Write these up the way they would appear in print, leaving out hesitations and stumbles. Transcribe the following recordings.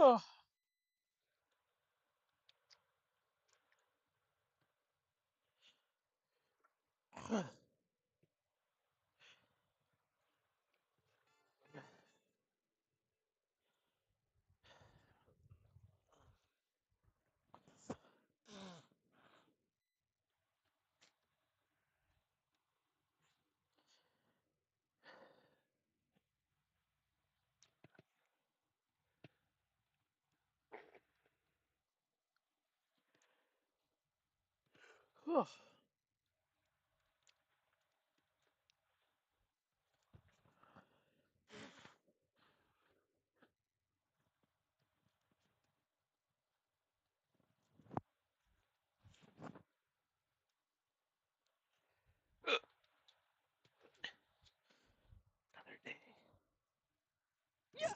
Oh. Oh. Another day. Yeah.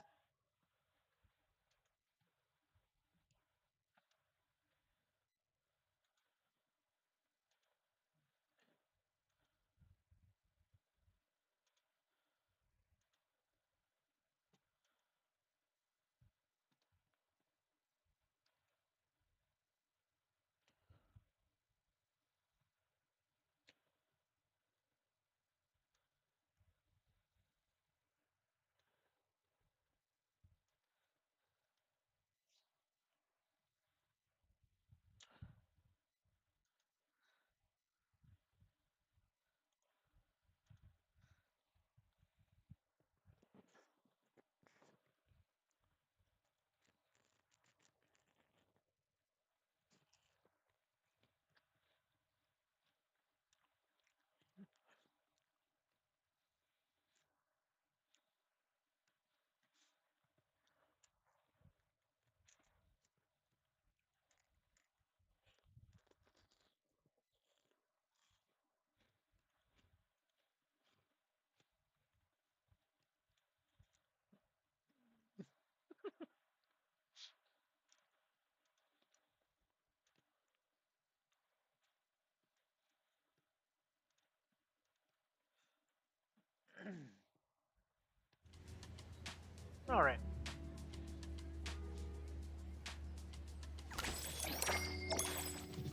All right.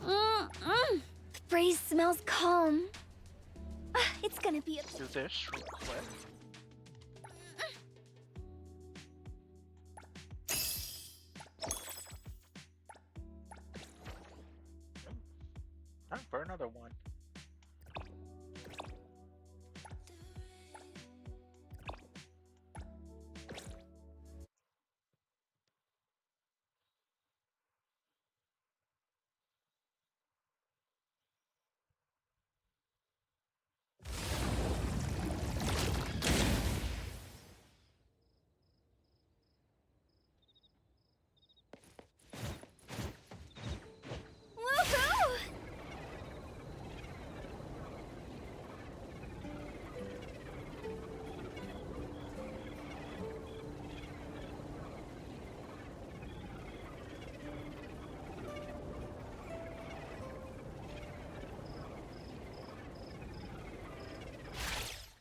Mm-mm. The breeze smells calm. It's gonna be a... Do this real quick. Time for another one. Woohoo!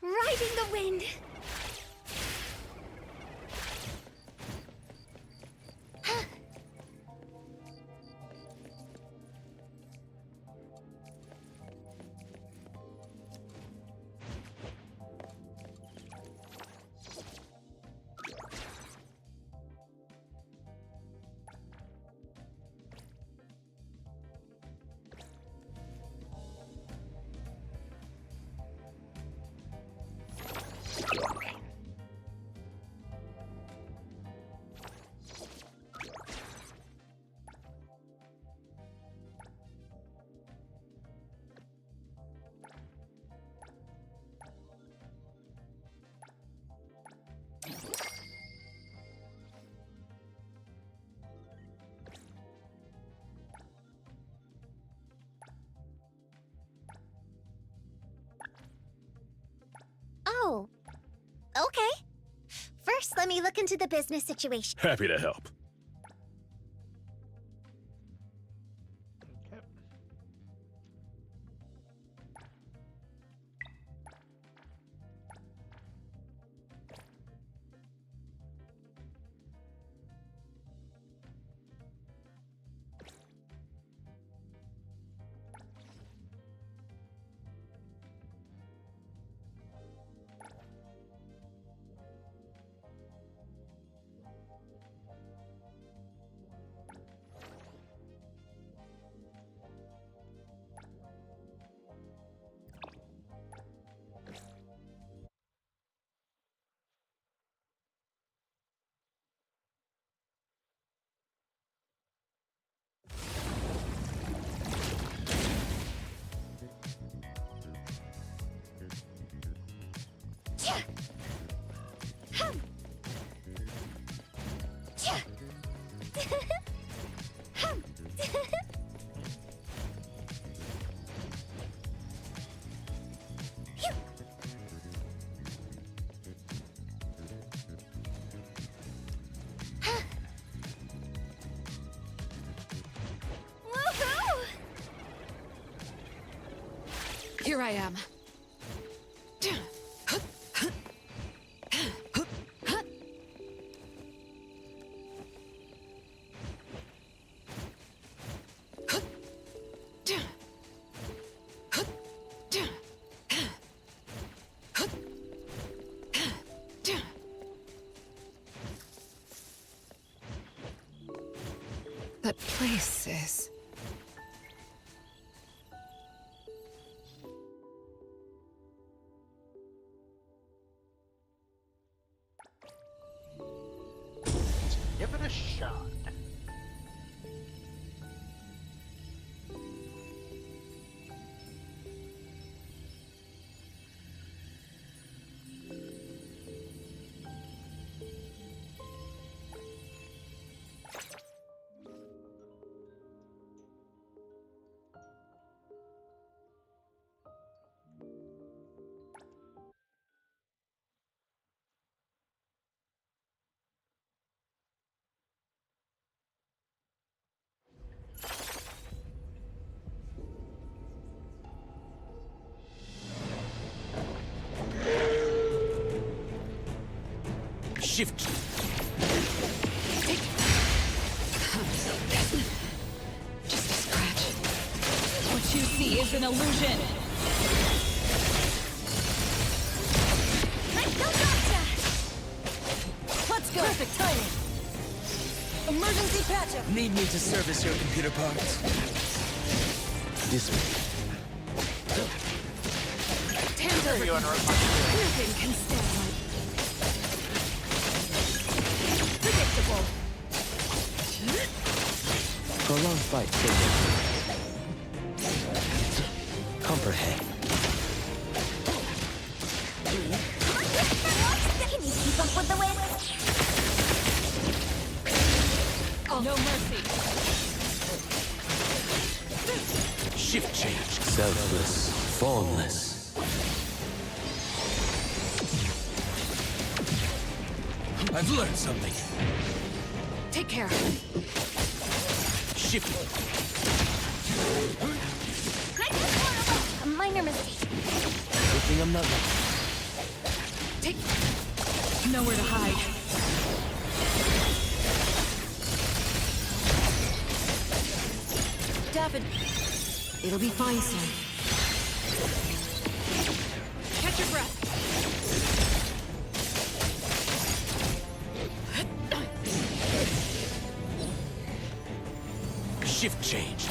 Riding the wind. Oh, okay. First, let me look into the business situation. Happy to help. Okay. Here I am. That place is... Give it a shot. Shift. just a scratch. What you see is an illusion. Let's go. Perfect timing. Emergency patch-up. Need me to service your computer parts? This way. Tango. You interrupt my Nothing can stand like... Predictable. Prolonged fight. Comprehend. Can you keep up with the wind? No mercy. Shift change. Selfless. Formless. I've learned something. Take care. Shift. A minor mistake. Good thing I'm not wrong. Take... Nowhere to hide. David, it'll be fine soon. Catch your breath. Shift change.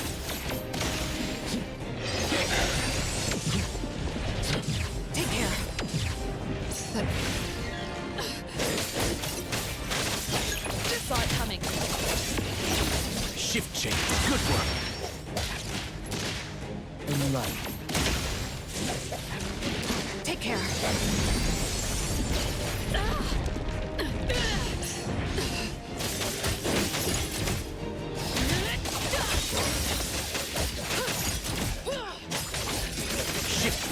Take care. Saw it coming. Shift change. Good work. In life. Take care. Shift.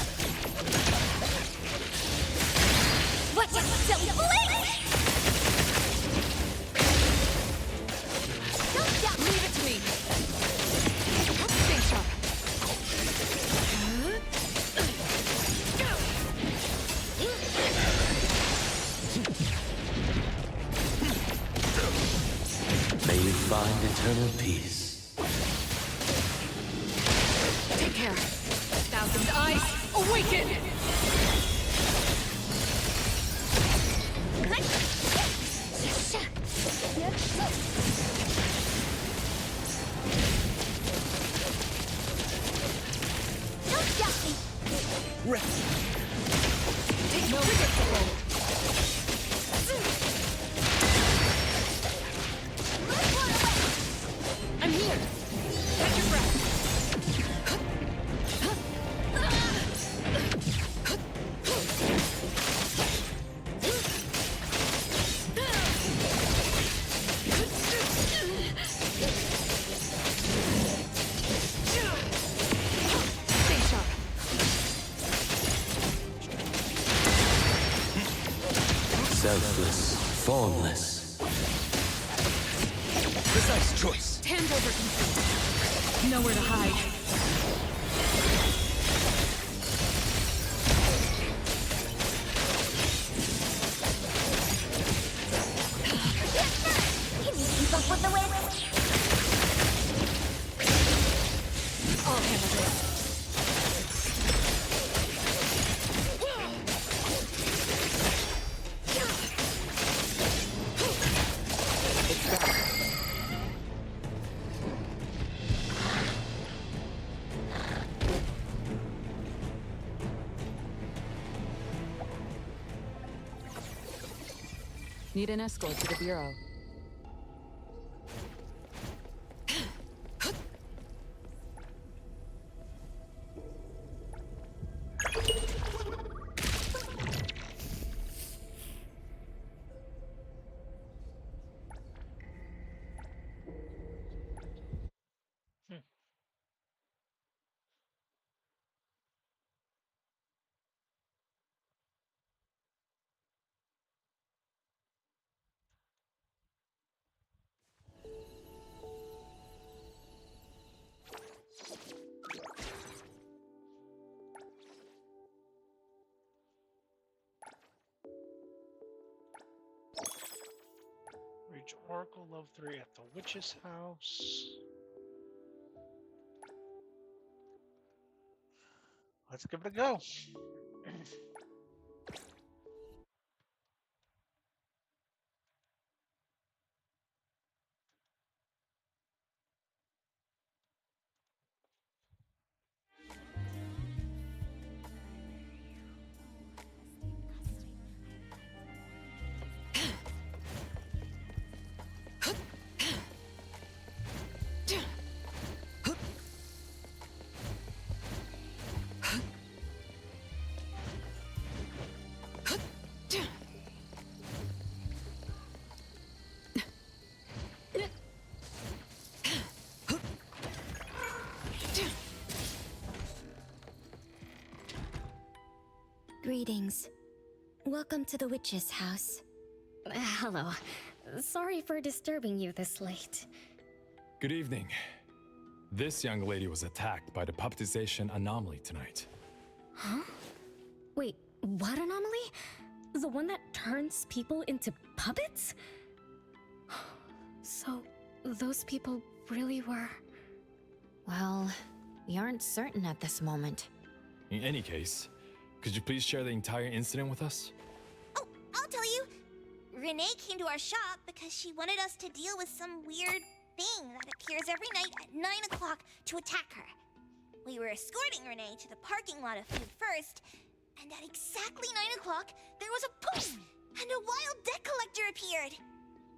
What you silly blink! Leave it to me. Stay sharp. May you find eternal peace. Take care. Thousand eyes, awaken! Don't doubt me. Rest. Take no predictable. I'm here. Catch your breath. Stay sharp. Selfless. Formless. Precise choice. Hand over control. Nowhere to hide. Need an escort to the bureau. Reach Oracle level 3 at the witch's house. Let's give it a go. Greetings. Welcome to the witch's house. Hello. Sorry for disturbing you this late. Good evening. This young lady was attacked by the puppetization anomaly tonight. Huh? Wait, what anomaly? The one that turns people into puppets? So, those people really were... Well, we aren't certain at this moment. In any case, could you please share the entire incident with us? Oh, I'll tell you. Renee came to our shop because she wanted us to deal with some weird thing that appears every night at 9 o'clock to attack her. We were escorting Renee to the parking lot of Food First, and at exactly 9 o'clock, there was a poof, and a wild debt collector appeared.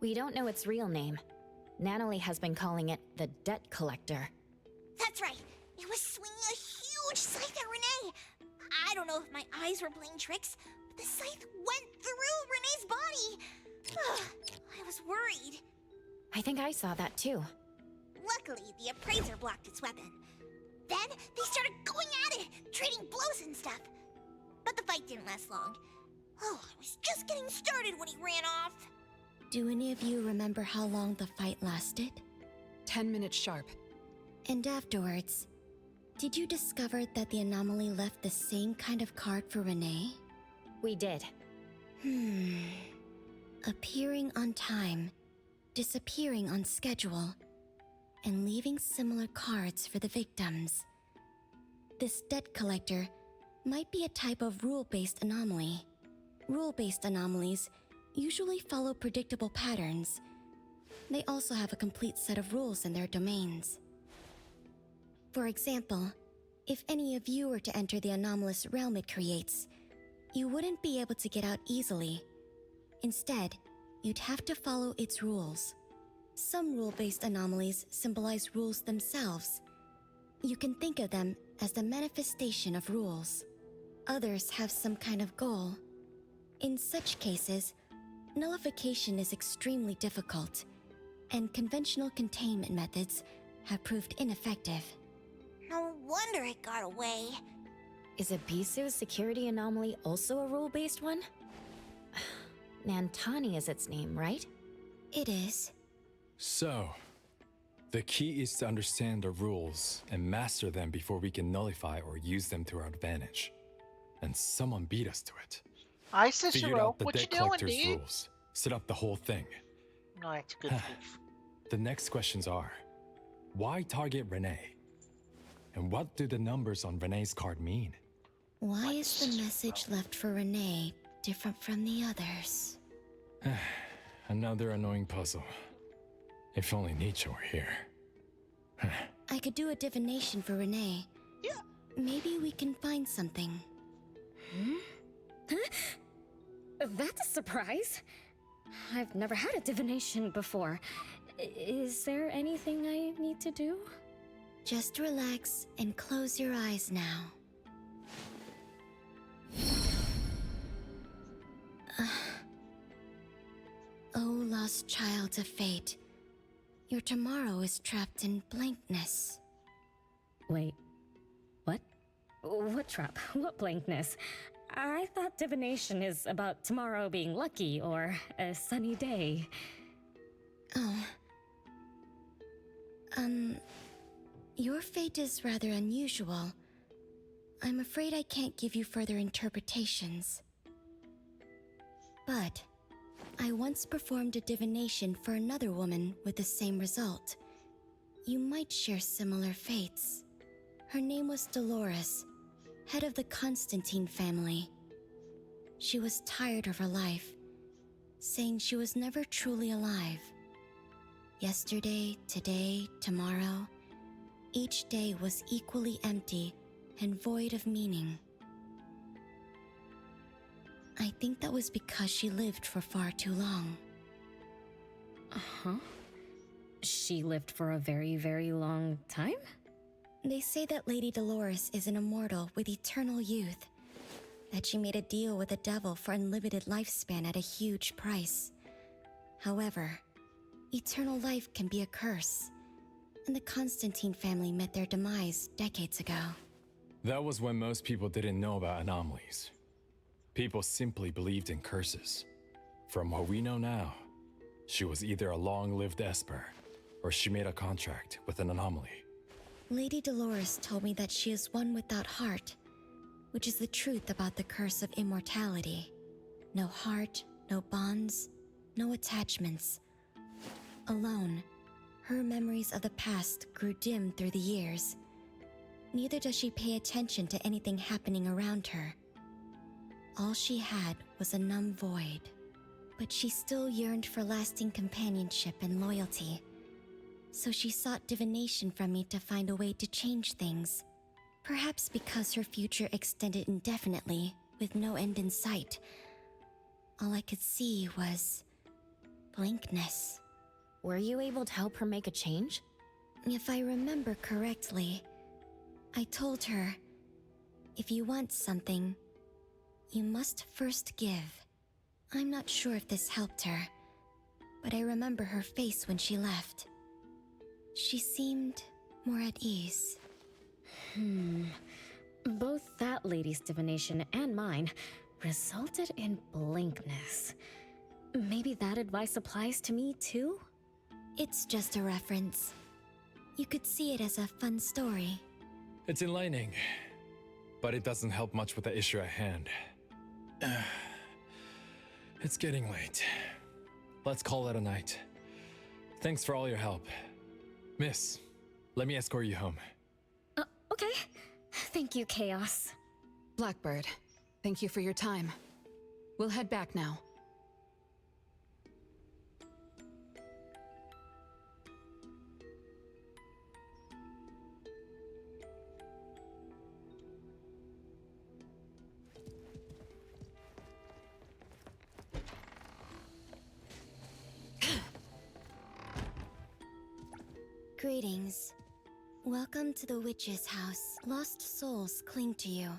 We don't know its real name. Natalie has been calling it the Debt Collector. That's right. It was swinging a huge scythe at Renee. I don't know if my eyes were playing tricks, but the scythe went through Renee's body. I was worried. I think I saw that too. Luckily, the appraiser blocked its weapon. Then they started going at it, trading blows and stuff. But the fight didn't last long. Oh, I was just getting started when he ran off. Do any of you remember how long the fight lasted? 10 minutes sharp. And afterwards, did you discover that the anomaly left the same kind of card for Renee? We did. Appearing on time, disappearing on schedule, and leaving similar cards for the victims. This debt collector might be a type of rule-based anomaly. Rule-based anomalies usually follow predictable patterns. They also have a complete set of rules in their domains. For example, if any of you were to enter the anomalous realm it creates, you wouldn't be able to get out easily. Instead, you'd have to follow its rules. Some rule-based anomalies symbolize rules themselves. You can think of them as the manifestation of rules. Others have some kind of goal. In such cases, nullification is extremely difficult, and conventional containment methods have proved ineffective. No wonder it got away. Is Abisu's security anomaly also a rule-based one? Nantani is its name, right? It is. So, the key is to understand the rules and master them before we can nullify or use them to our advantage. And someone beat us to it. Hi, Figured Cicero. out the What you debt doing, collector's dude? rules. Set up the whole thing. No, that's good. Proof. The next questions are, why target Renee? And what do the numbers on Renee's card mean? Why is the message left for Renee different from the others? Another annoying puzzle. If only Nietzsche were here. I could do a divination for Renee. Yeah. Maybe we can find something. That's a surprise. I've never had a divination before. Is there anything I need to do? Just relax and close your eyes now. Oh, lost child of fate. Your tomorrow is trapped in blankness. Wait, what? What trap? What blankness? I thought divination is about tomorrow being lucky or a sunny day. Oh. Your fate is rather unusual. I'm afraid I can't give you further interpretations. But I once performed a divination for another woman with the same result. You might share similar fates. Her name was Dolores, head of the Constantine family. She was tired of her life, saying she was never truly alive. Yesterday, today, tomorrow, each day was equally empty and void of meaning. I think that was because she lived for far too long. Uh-huh. She lived for a very, very long time? They say that Lady Dolores is an immortal with eternal youth, that she made a deal with the devil for unlimited lifespan at a huge price. However, eternal life can be a curse, and the Constantine family met their demise decades ago. That was when most people didn't know about anomalies. People simply believed in curses. From what we know now, she was either a long-lived Esper, or she made a contract with an anomaly. Lady Dolores told me that she is one without heart, which is the truth about the curse of immortality. No heart, no bonds, no attachments. Alone, her memories of the past grew dim through the years. Neither does she pay attention to anything happening around her. All she had was a numb void, but she still yearned for lasting companionship and loyalty. So she sought divination from me to find a way to change things. Perhaps because her future extended indefinitely, with no end in sight. All I could see was blankness. Were you able to help her make a change? If I remember correctly, I told her, if you want something, you must first give. I'm not sure if this helped her, but I remember her face when she left. She seemed more at ease. Both that lady's divination and mine resulted in blankness. Maybe that advice applies to me too? It's just a reference. You could see it as a fun story. It's enlightening, but it doesn't help much with the issue at hand. It's getting late. Let's call it a night. Thanks for all your help. Miss, let me escort you home. Okay. Thank you, Chaos. Blackbird, thank you for your time. We'll head back now. Greetings. Welcome to the witch's house. Lost souls cling to you.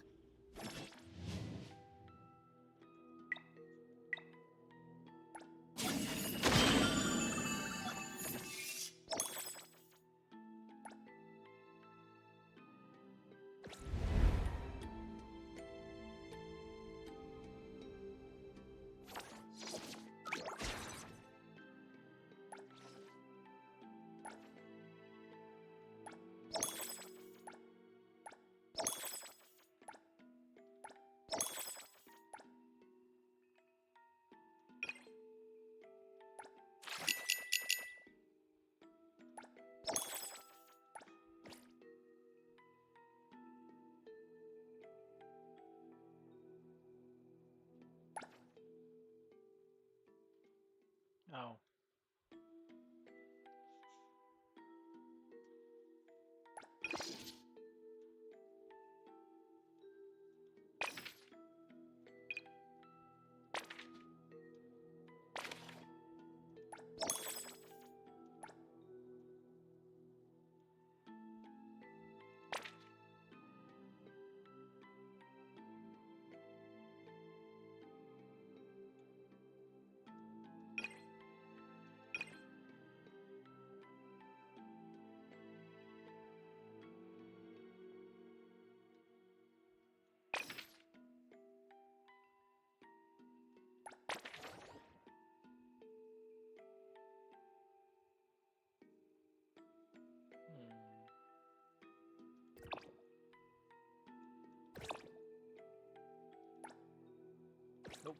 Oh. Nope.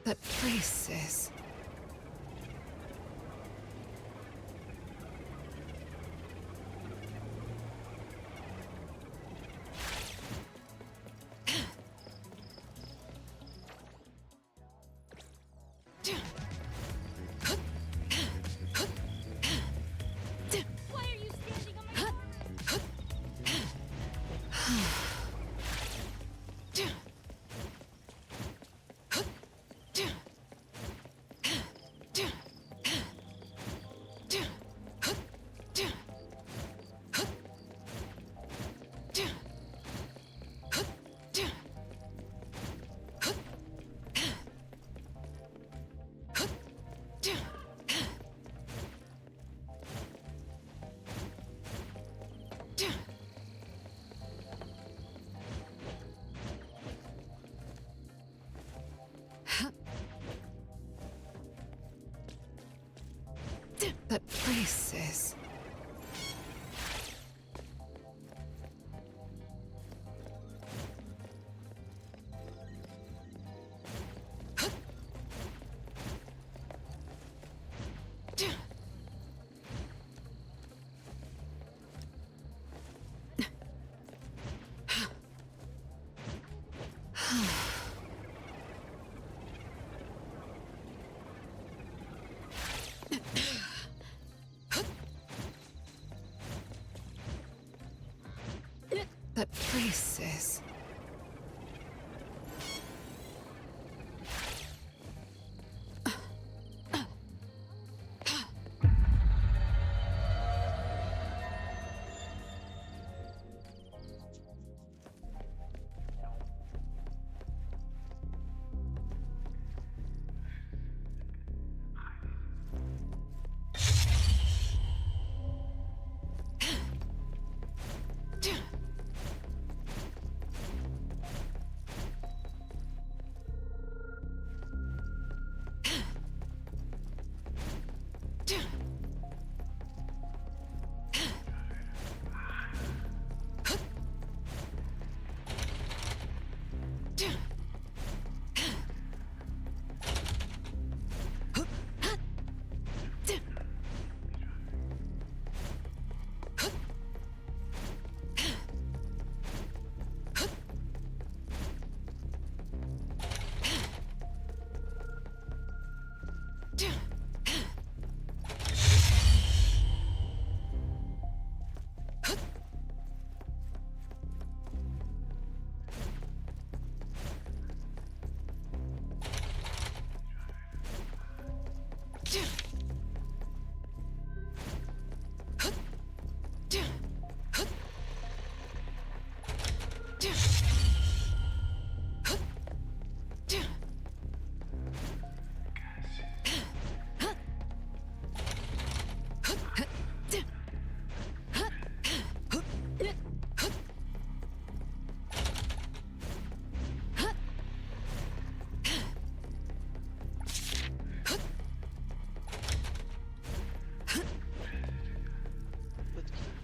That place is... Why are you standing on my That place is... That place is...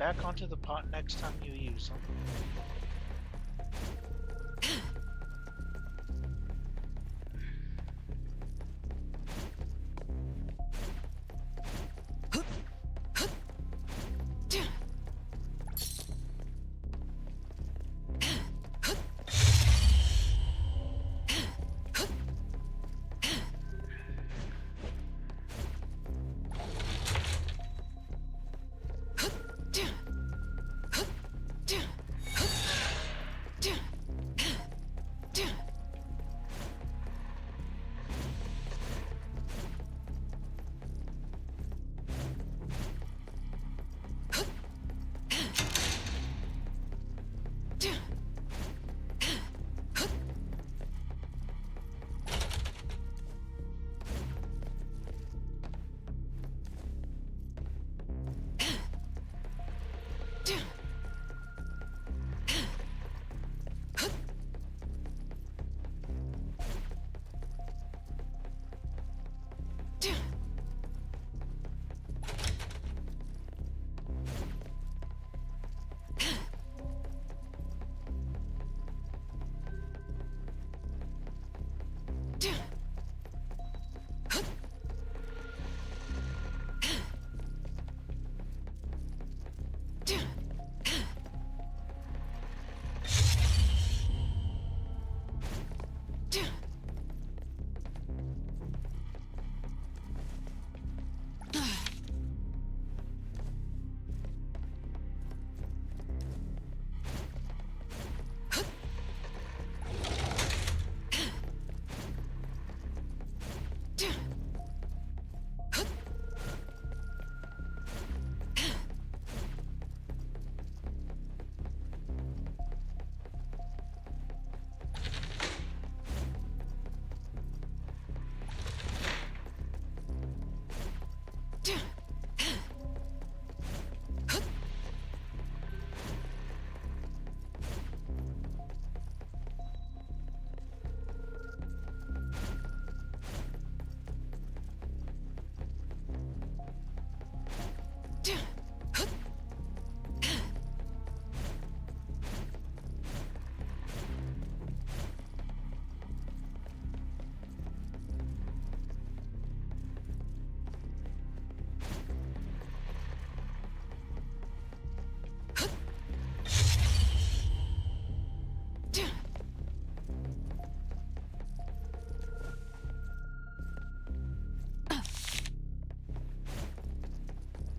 back onto the pot next time you use them.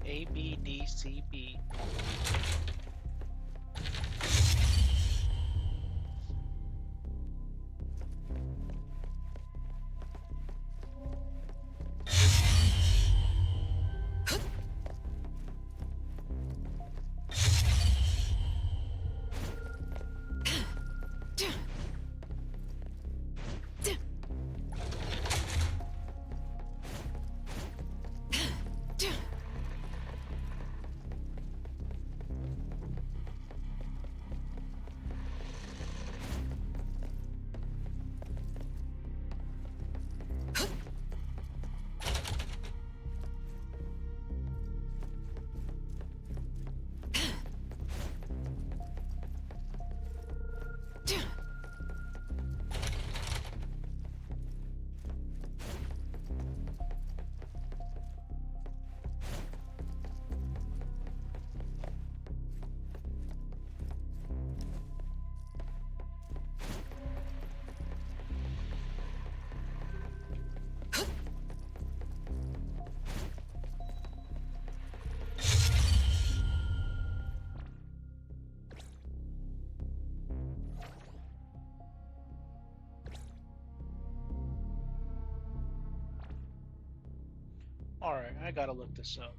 A, B, D, C, B. Alright, I gotta look this up.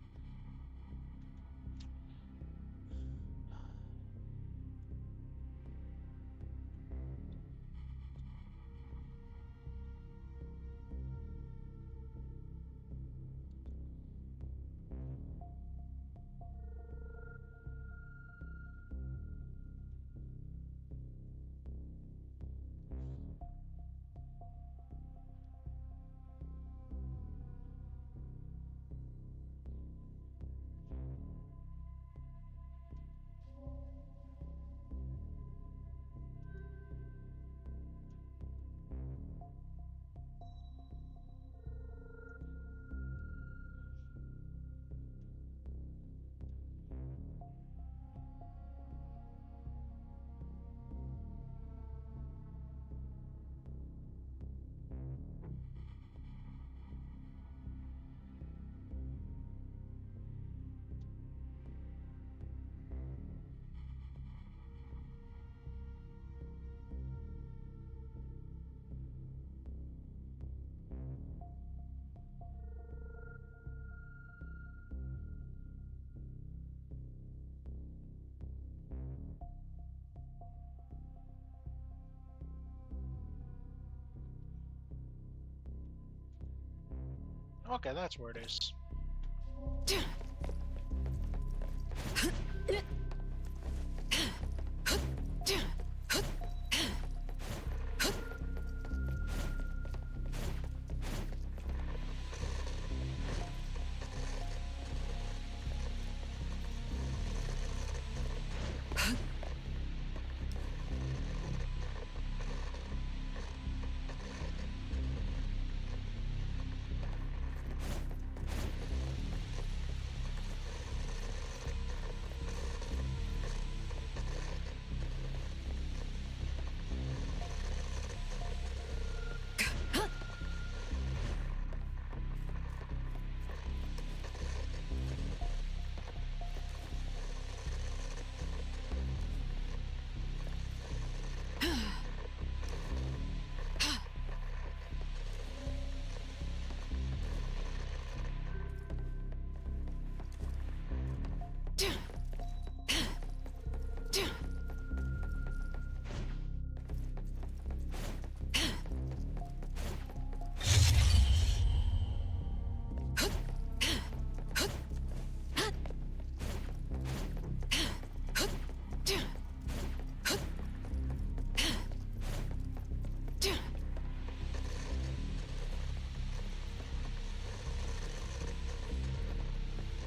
Okay, that's where it is.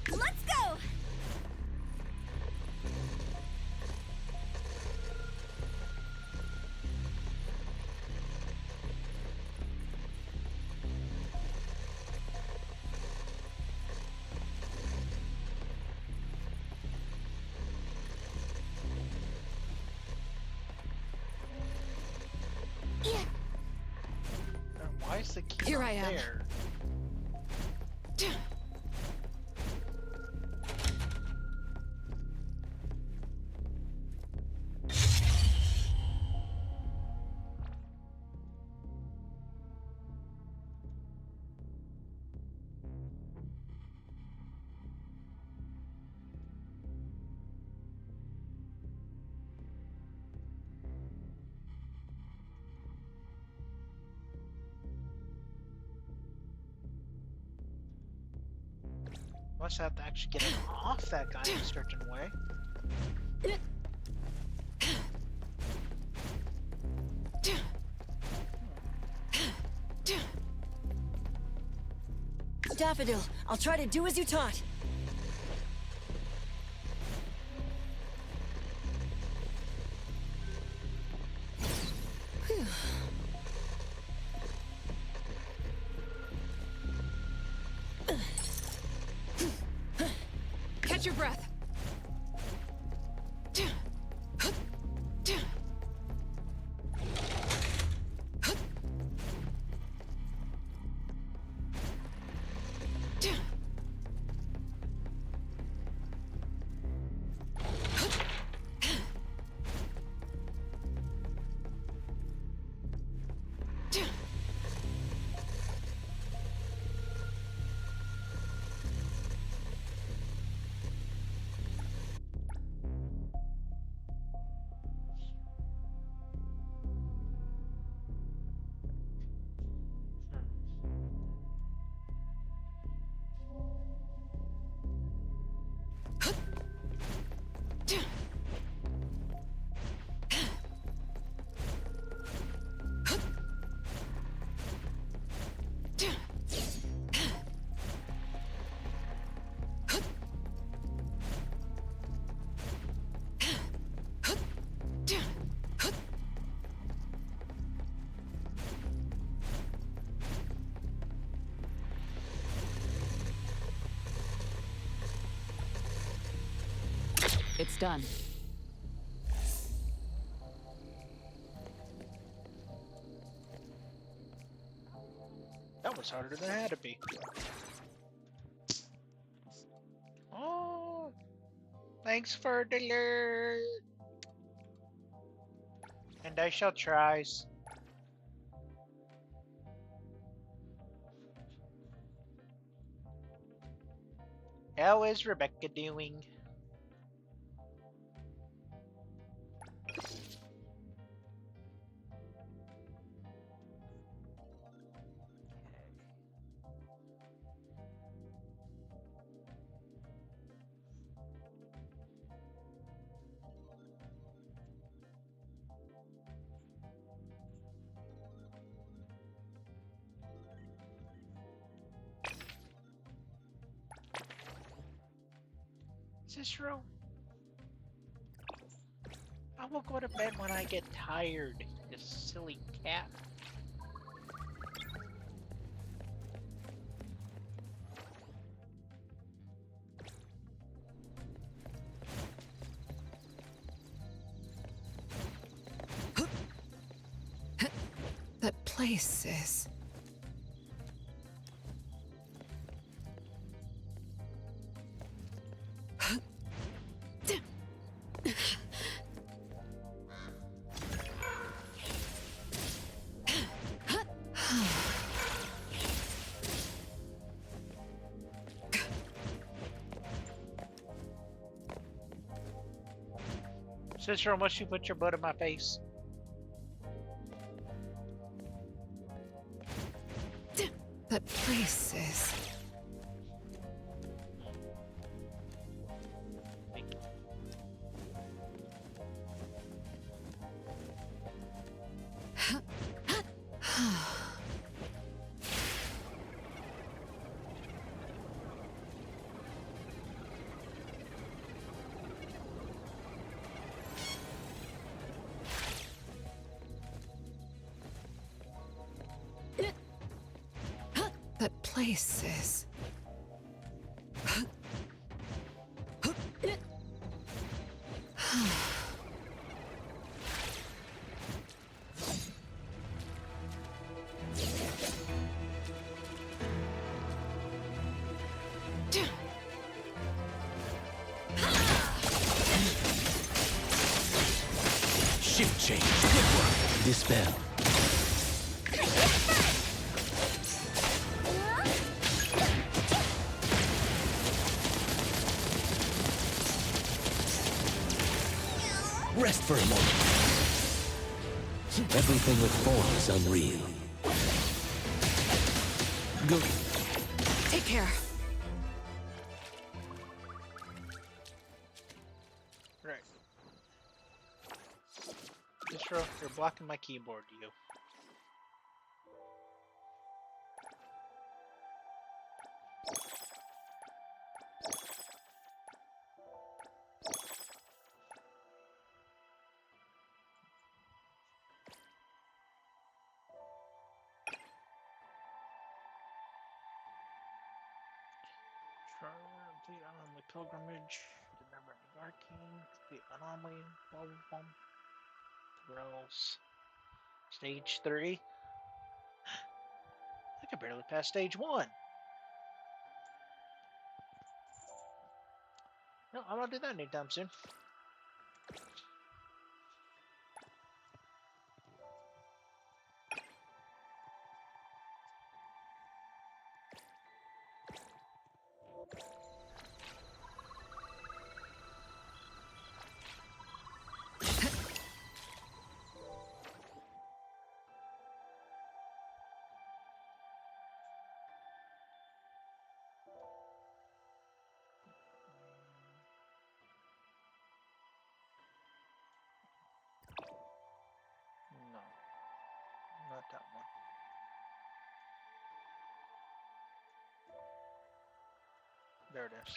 Let's go! Why is the key Here not I am. there? Must have to actually get it off that guy in a certain way. Daffodil, I'll try to do as you taught. Catch your breath. It's done. That was harder than it had to be. Oh, thanks for the alert. And I shall try. How is Rebecca doing? Cicero, I will go to bed when I get tired, you silly cat. That place is... Cicero, must you put your butt in my face? That place is... That place is... Shift change. Good work. Dispel. Rest for a moment. Everything with form is unreal. Go. Take care. Right. Cicero, you're blocking my keyboard, you. Complete anomaly pilgrimage. Remember the Arcane. Complete anomaly. Blah blah blah. Thrills. Stage 3. I can barely pass stage 1. No, I'm not doing that anytime soon. No, not that one. There it is.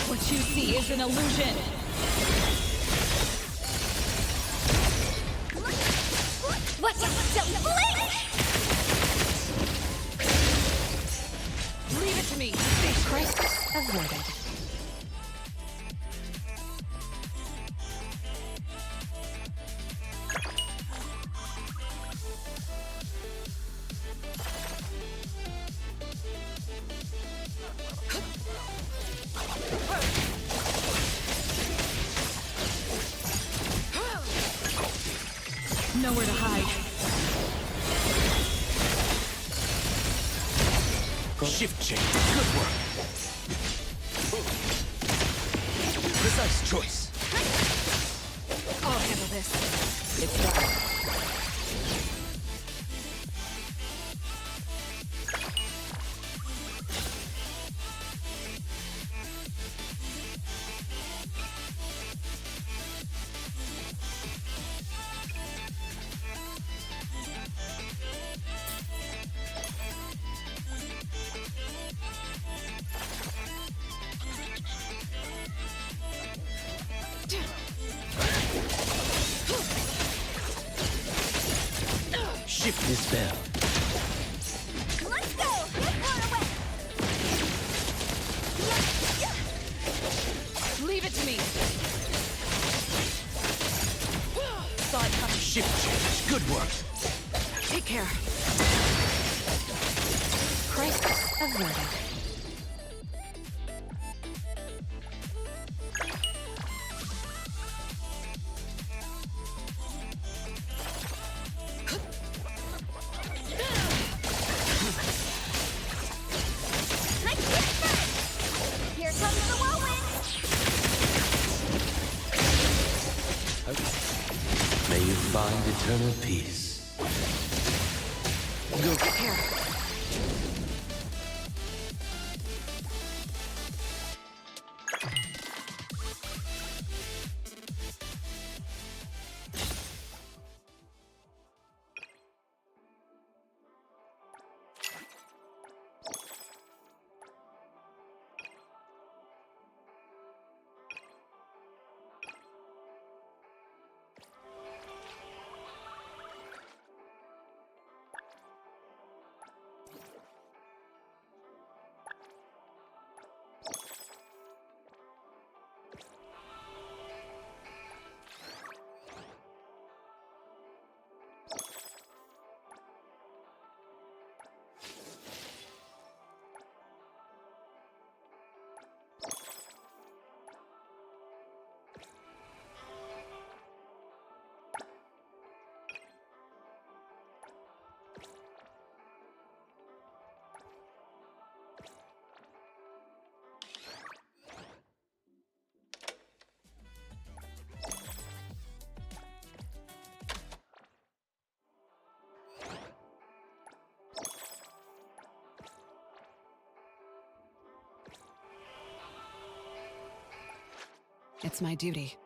What you see is an illusion. What? Don't blink! Leave it to me. Crisis avoided. nowhere to hide. Shift change. Good work. Precise choice. I'll handle this. It's done. Shift this spell. Let's go! Far away! Leave it to me. Saw it coming. Shift change. Good work. Take care. Crisis averted. Here comes the whirlwind! May you find eternal peace. Go. Take care. It's my duty.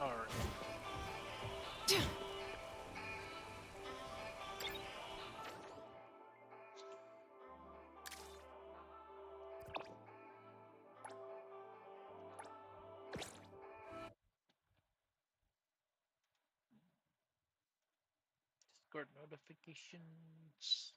Alright. Discord notifications.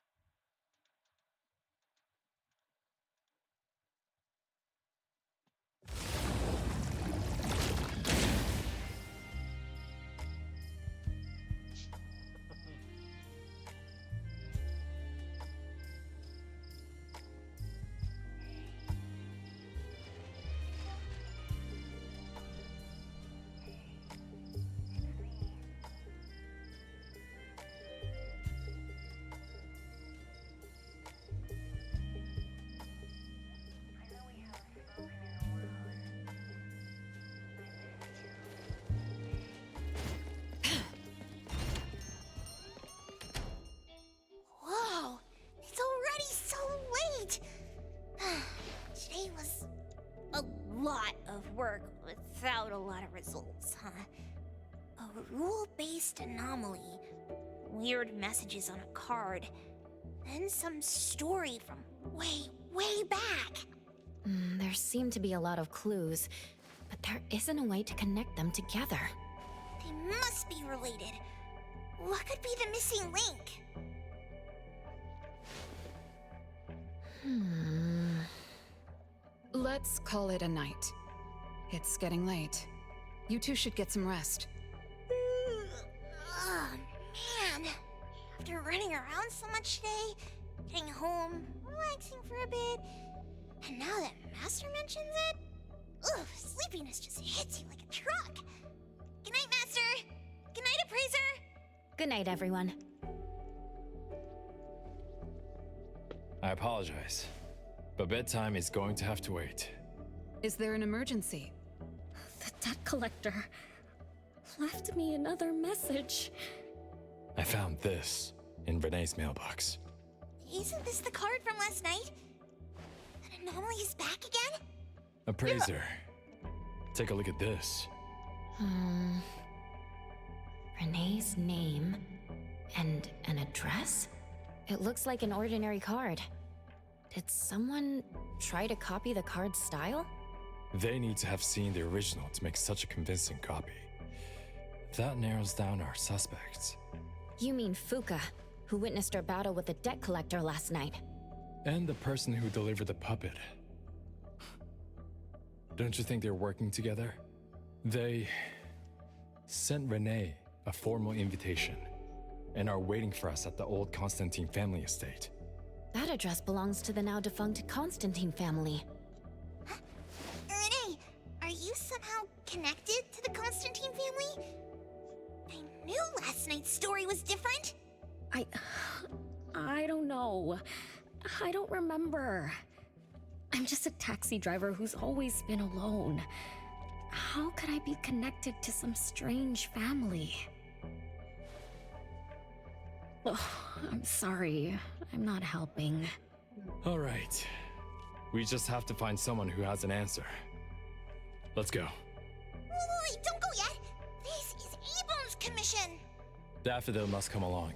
lot of work without a lot of results, huh? A rule-based anomaly, weird messages on a card, then some story from way, way back. There seem to be a lot of clues, but there isn't a way to connect them together. They must be related. What could be the missing link? Let's call it a night. It's getting late. You two should get some rest. Oh, man. After running around so much today, getting home, relaxing for a bit, and now that Master mentions it, ugh, sleepiness just hits you like a truck. Good night, Master. Good night, Appraiser. Good night, everyone. I apologize, but bedtime is going to have to wait. Is there an emergency? The debt collector left me another message. I found this in Renee's mailbox. Isn't this the card from last night? An anomaly is back again? Appraiser, take a look at this. Renee's name and an address? It looks like an ordinary card. Did someone try to copy the card's style? They need to have seen the original to make such a convincing copy. That narrows down our suspects. You mean Fuka, who witnessed our battle with the debt collector last night. And the person who delivered the puppet. Don't you think they're working together? They sent Renee a formal invitation and are waiting for us at the old Constantine family estate. That address belongs to the now defunct Constantine family. Renee, are you somehow connected to the Constantine family? I knew last night's story was different. I don't know. I don't remember. I'm just a taxi driver who's always been alone. How could I be connected to some strange family? Oh, I'm sorry. I'm not helping. All right. We just have to find someone who has an answer. Let's go. Wait, don't go yet. This is Abram's commission. Daffodil must come along.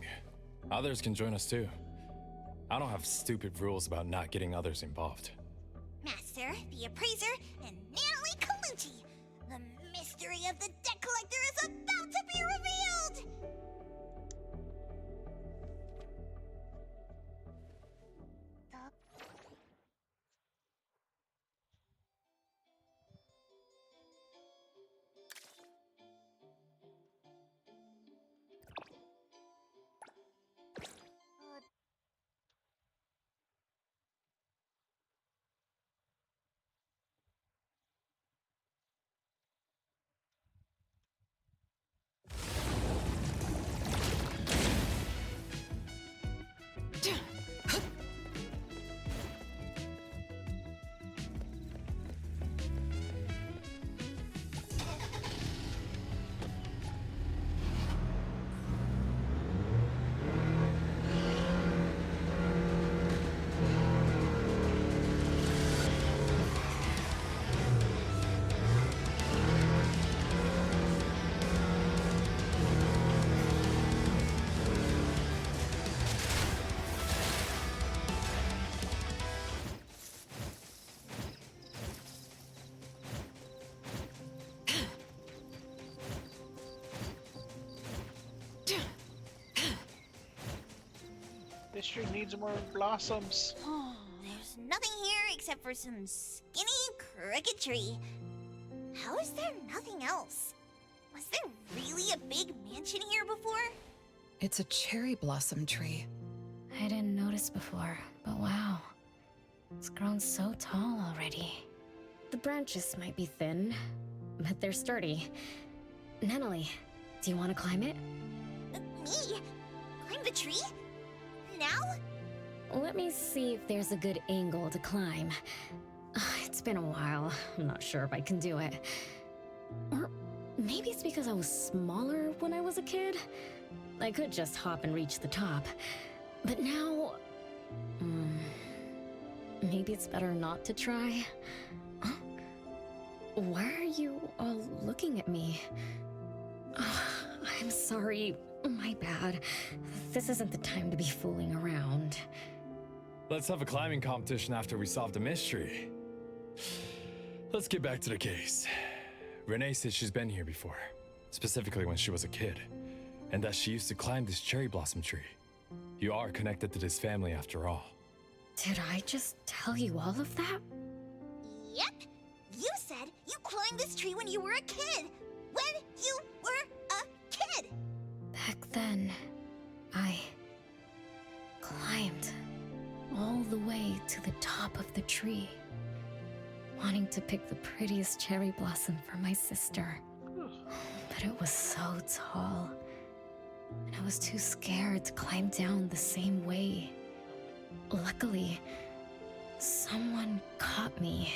Others can join us too. I don't have stupid rules about not getting others involved. Master, the Appraiser, and Natalie Colucci. The mystery of the debt collector is about to be revealed! This tree needs more blossoms. There's nothing here except for some skinny cricket tree. How is there nothing else? Was there really a big mansion here before? It's a cherry blossom tree. I didn't notice before, but wow. It's grown so tall already. The branches might be thin, but they're sturdy. Natalie, do you want to climb it? Me? Climb the tree? Now? Let me see if there's a good angle to climb. It's been a while. I'm not sure if I can do it. Or maybe it's because I was smaller when I was a kid. I could just hop and reach the top. But now... maybe it's better not to try. Huh? why are you all looking at me? I'm sorry. My bad. This isn't the time to be fooling around. Let's have a climbing competition after we solve the mystery. Let's get back to the case. Renee said she's been here before, specifically when she was a kid, and that she used to climb this cherry blossom tree. You are connected to this family after all. Did I just tell you all of that? Yep. You said you climbed this tree when you were a kid. When you were a kid. Back then, I climbed all the way to the top of the tree, wanting to pick the prettiest cherry blossom for my sister. But it was so tall, and I was too scared to climb down the same way. Luckily, someone caught me.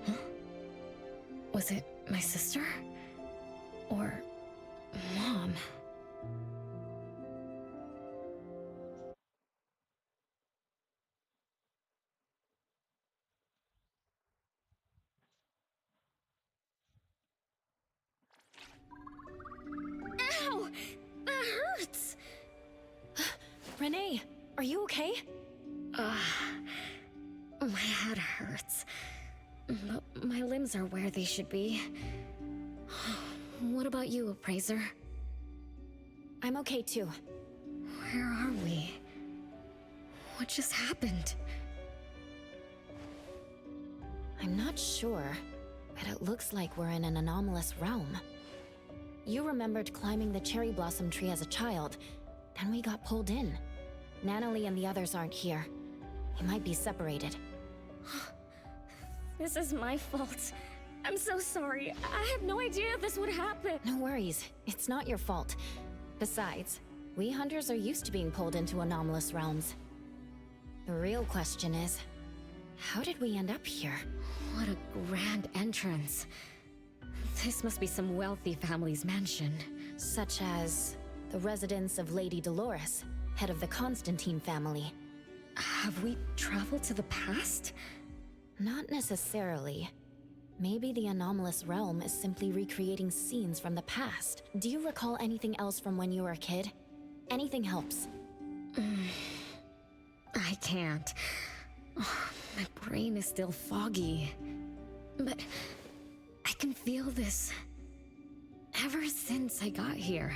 Huh? Was it my sister? Or Mom? Ow! That hurts! Renee, are you okay? My head hurts. But my limbs are where they should be. What about you, Appraiser? I'm okay too. Where are we? What just happened? I'm not sure, but it looks like we're in an anomalous realm. You remembered climbing the cherry blossom tree as a child, then we got pulled in. Natalie and the others aren't here. We might be separated. This is my fault. I'm so sorry. I had no idea this would happen. No worries, it's not your fault. Besides, we hunters are used to being pulled into anomalous realms. The real question is, how did we end up here? What a grand entrance. This must be some wealthy family's mansion. Such as the residence of Lady Dolores, head of the Constantine family. Have we traveled to the past? Not necessarily. Maybe the anomalous realm is simply recreating scenes from the past. Do you recall anything else from when you were a kid? Anything helps. I can't. My brain is still foggy. But I can feel this. Ever since I got here,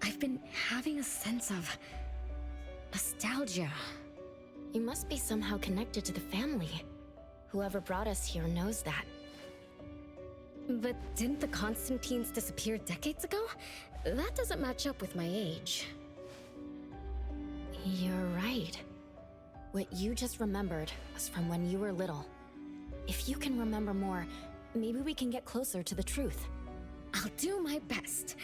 I've been having a sense of nostalgia. You must be somehow connected to the family. Whoever brought us here knows that. But didn't the Constantines disappear decades ago? That doesn't match up with my age. You're right. What you just remembered was from when you were little. If you can remember more, maybe we can get closer to the truth. I'll do my best.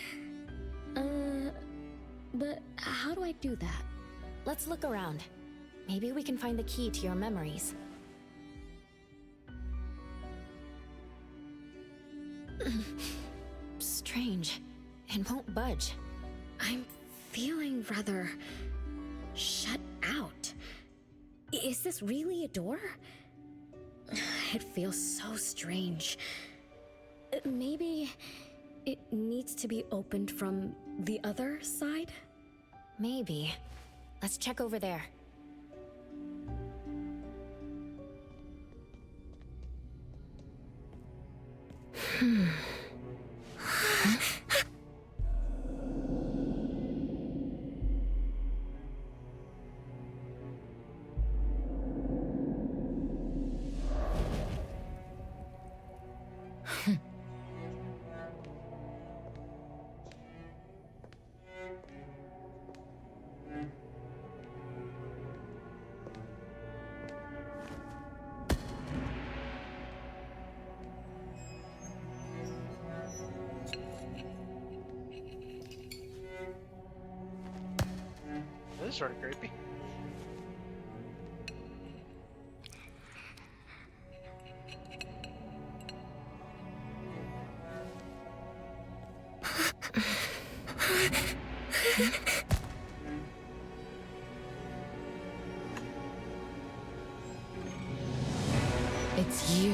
But how do I do that? Let's look around. Maybe we can find the key to your memories. Strange. It won't budge. I'm feeling rather shut out. Is this really a door? It feels so strange. Maybe it needs to be opened from the other side? Maybe. Let's check over there. This is sort of creepy. It's you.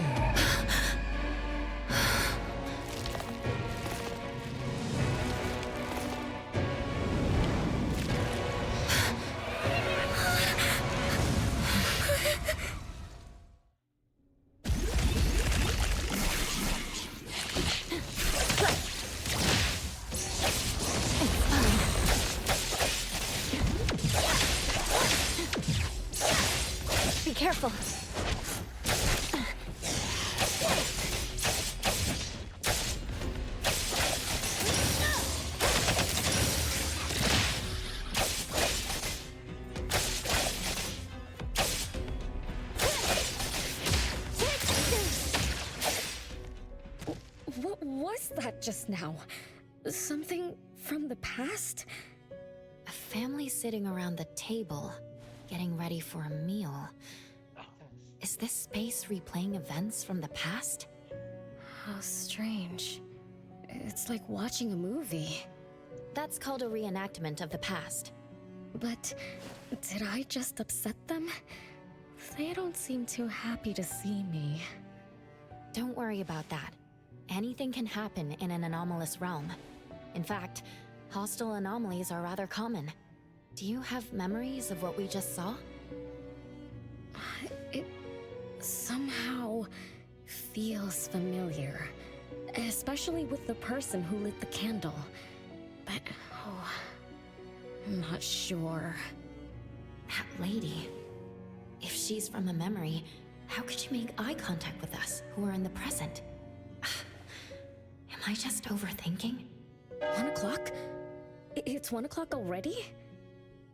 careful. What was that just now? Something from the past? A family sitting around the table, getting ready for a meal. Is this space replaying events from the past? How strange. It's like watching a movie. That's called a reenactment of the past. But did I just upset them? They don't seem too happy to see me. Don't worry about that. Anything can happen in an anomalous realm. In fact, hostile anomalies are rather common. Do you have memories of what we just saw? It somehow feels familiar. Especially with the person who lit the candle. But, I'm not sure. That lady. If she's from a memory, how could she make eye contact with us, who are in the present? Am I just overthinking? 1 o'clock? It's 1 o'clock already?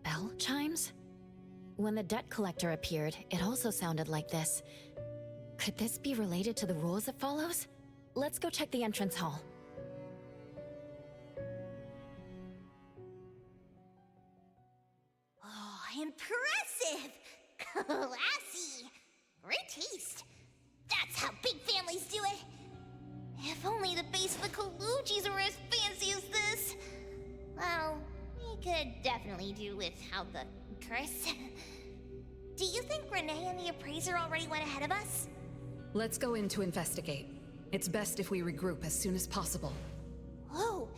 Bell chimes? When the debt collector appeared, it also sounded like this. Could this be related to the rules it follows? Let's go check the entrance hall. Oh, impressive! Classy! Great taste! That's how big families do it! If only the base of the Kalujis were as fancy as this! Well, we could definitely do without the curse. Do you think Renee and the appraiser already went ahead of us? Let's go in to investigate. It's best if we regroup as soon as possible. Whoa!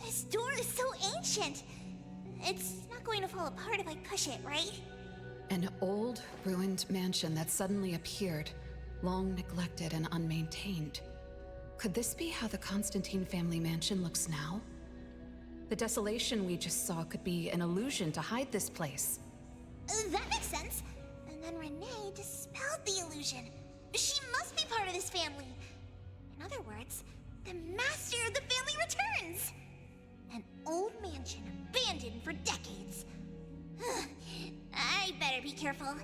This door is so ancient! It's not going to fall apart if I push it, right? An old, ruined mansion that suddenly appeared, long neglected and unmaintained. Could this be how the Constantine family mansion looks now? The desolation we just saw could be an illusion to hide this place. That makes sense. And then Renee dispelled the illusion. She must be part of this family. In other words, the master of the family returns. An old mansion abandoned for decades. I better be careful.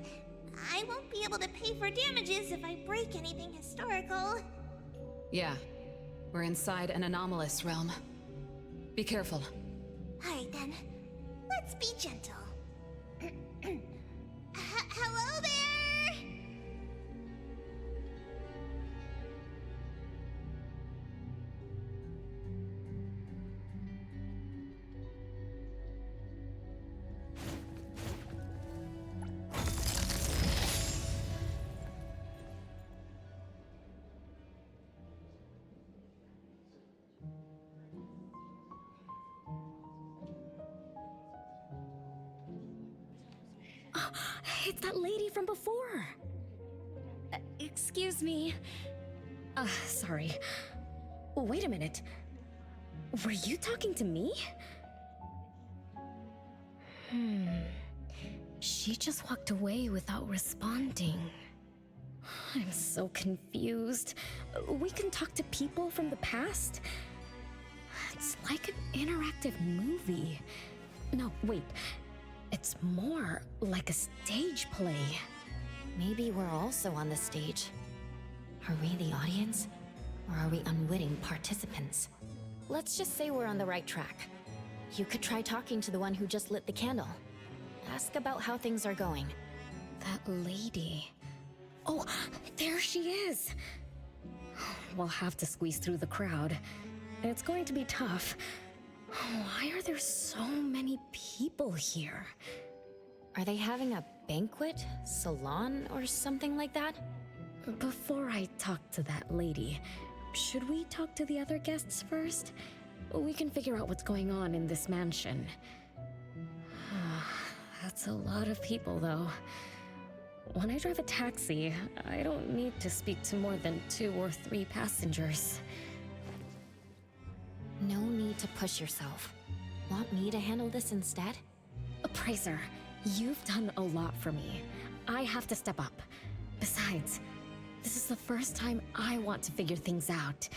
I won't be able to pay for damages if I break anything historical. Yeah, we're inside an anomalous realm. Be careful. Alright then, let's be gentle. Hello there! It's that lady from before. Excuse me. Sorry. Wait a minute. Were you talking to me? She just walked away without responding. I'm so confused. We can talk to people from the past? It's like an interactive movie. No, wait. It's more like a stage play. Maybe we're also on the stage. Are we the audience? Or are we unwitting participants? Let's just say we're on the right track. You could try talking to the one who just lit the candle. Ask about how things are going. That lady. Oh, there she is! We'll have to squeeze through the crowd. It's going to be tough. Why are there so many people here? Are they having a banquet, salon, or something like that? Before I talk to that lady, should we talk to the other guests first? We can figure out what's going on in this mansion. That's a lot of people, though. When I drive a taxi, I don't need to speak to more than 2 or 3 passengers. No need to push yourself. Want me to handle this instead? Appraiser, you've done a lot for me. I have to step up. Besides, this is the first time I want to figure things out.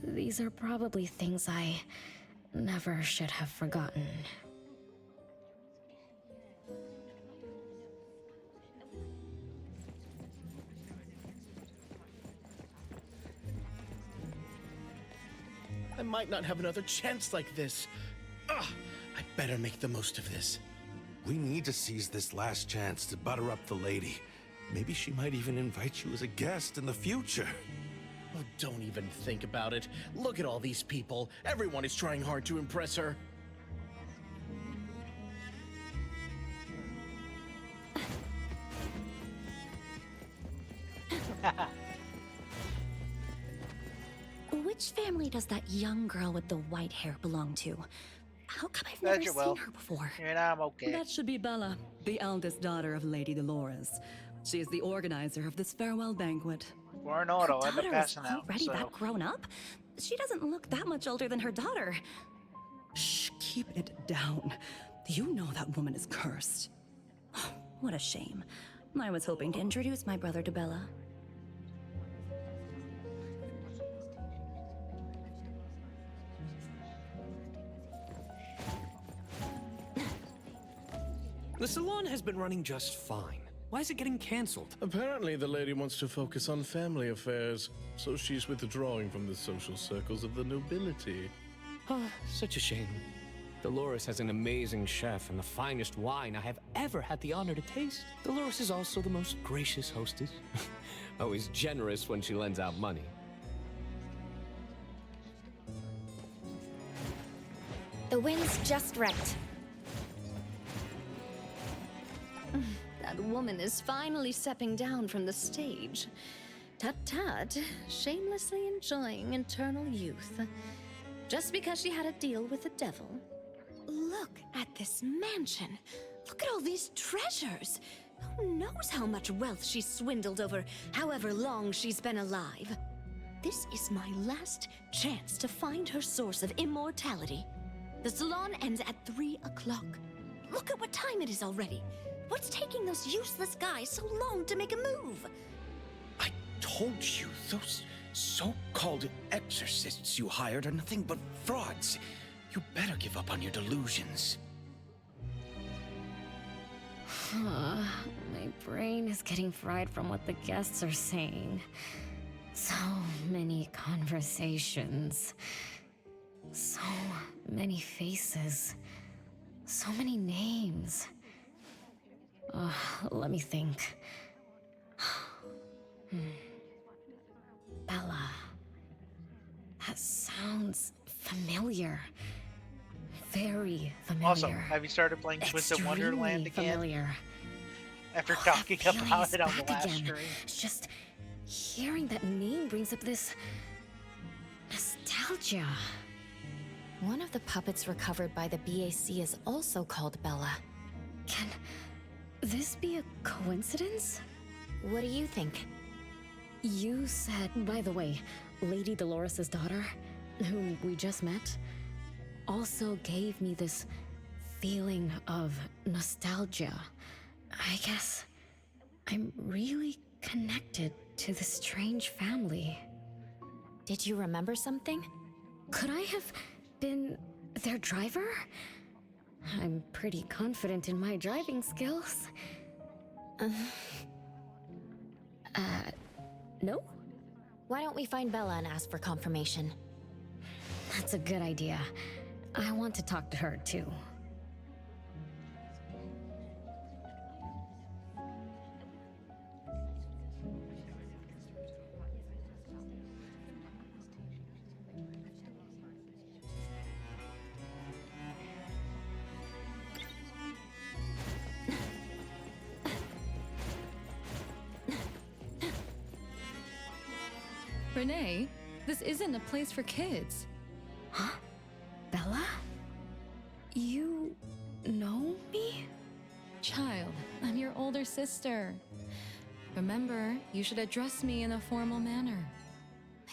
These are probably things I never should have forgotten. I might not have another chance like this. Ugh, I better make the most of this. We need to seize this last chance to butter up the lady. Maybe she might even invite you as a guest in the future. Oh, don't even think about it. Look at all these people. Everyone is trying hard to impress her. Which family does that young girl with the white hair belong to? How come I've never seen her before? And I'm okay. That should be Bella, the eldest daughter of Lady Dolores. She is the organizer of this farewell banquet. For an auto, Her I've been daughter is passing out. already So. that grown up? She doesn't look that much older than her daughter. Shh, keep it down. You know that woman is cursed. What a shame. I was hoping to introduce my brother to Bella. The salon has been running just fine. Why is it getting cancelled? Apparently, the lady wants to focus on family affairs, so she's withdrawing from the social circles of the nobility. Ah, such a shame. Dolores has an amazing chef and the finest wine I have ever had the honor to taste. Dolores is also the most gracious hostess. Always generous when she lends out money. The wind's just right. That woman is finally stepping down from the stage. Tut-tut, shamelessly enjoying eternal youth. Just because she had a deal with the devil. Look at this mansion. Look at all these treasures. Who knows how much wealth she's swindled over however long she's been alive. This is my last chance to find her source of immortality. The salon ends at 3 o'clock. Look at what time it is already. What's taking those useless guys so long to make a move? I told you, those so-called exorcists you hired are nothing but frauds. You better give up on your delusions. My brain is getting fried from what the guests are saying. So many conversations. So many faces. So many names. Let me think. Bella. That sounds familiar. Very familiar. Also, have you started playing Twisted Wonderland again? Familiar. After Oh, talking that feeling about is it on the back last again. stream. It's just hearing that name brings up this nostalgia. One of the puppets recovered by the BAC is also called Bella. Can this be a coincidence? What do you think? You said, by the way, Lady Dolores' daughter, whom we just met, also gave me this feeling of nostalgia. I guess I'm really connected to this strange family. Did you remember something? Could I have been their driver? I'm pretty confident in my driving skills. No? Why don't we find Bella and ask for confirmation? That's a good idea. I want to talk to her too. Renee, this isn't a place for kids. Huh? Bella? You know me? Child, I'm your older sister. Remember, you should address me in a formal manner.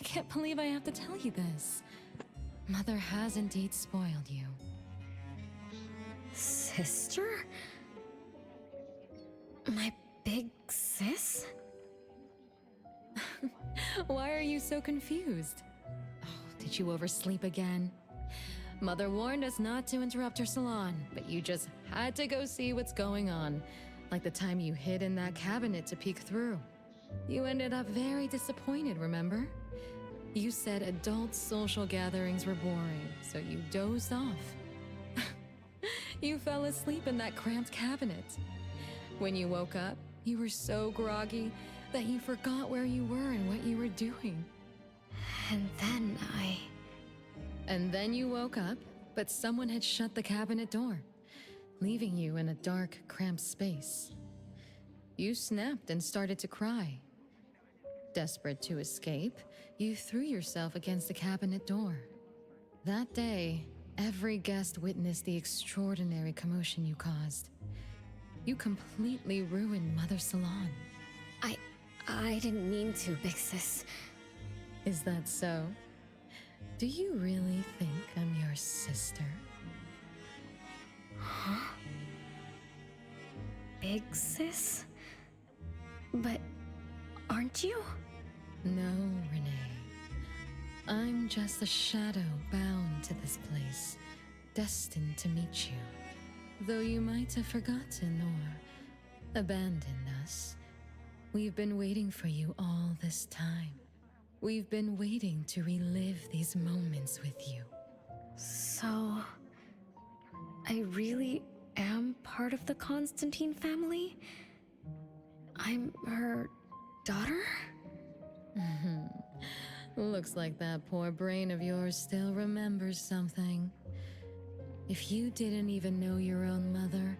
I can't believe I have to tell you this. Mother has indeed spoiled you. sister? My big sis? Why are you so confused? Oh, did you oversleep again? Mother warned us not to interrupt her salon, but you just had to go see what's going on. Like the time you hid in that cabinet to peek through. You ended up very disappointed, remember? You said adult social gatherings were boring, so you dozed off. You fell asleep in that cramped cabinet. When you woke up, you were so groggy that you forgot where you were and what you were doing. And then you woke up, but someone had shut the cabinet door, leaving you in a dark, cramped space. You snapped and started to cry. Desperate to escape, you threw yourself against the cabinet door. That day, every guest witnessed the extraordinary commotion you caused. You completely ruined Mother's salon. I didn't mean to, big sis. Is that so? Do you really think I'm your sister? Huh? Big sis? But aren't you? No, Renee. I'm just a shadow bound to this place, destined to meet you. Though you might have forgotten or abandoned us, we've been waiting for you all this time. We've been waiting to relive these moments with you. So, I really am part of the Constantine family? I'm her daughter? Looks like that poor brain of yours still remembers something. If you didn't even know your own mother,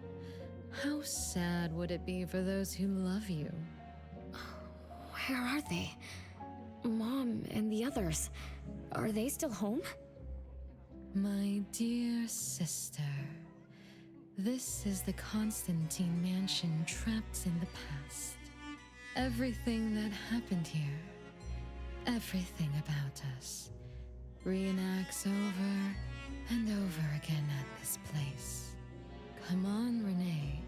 how sad would it be for those who love you? Where are they? Mom and the others, are they still home? My dear sister, this is the Constantine mansion trapped in the past. Everything that happened here, everything about us, reenacts over and over again at this place. Come on, Renee.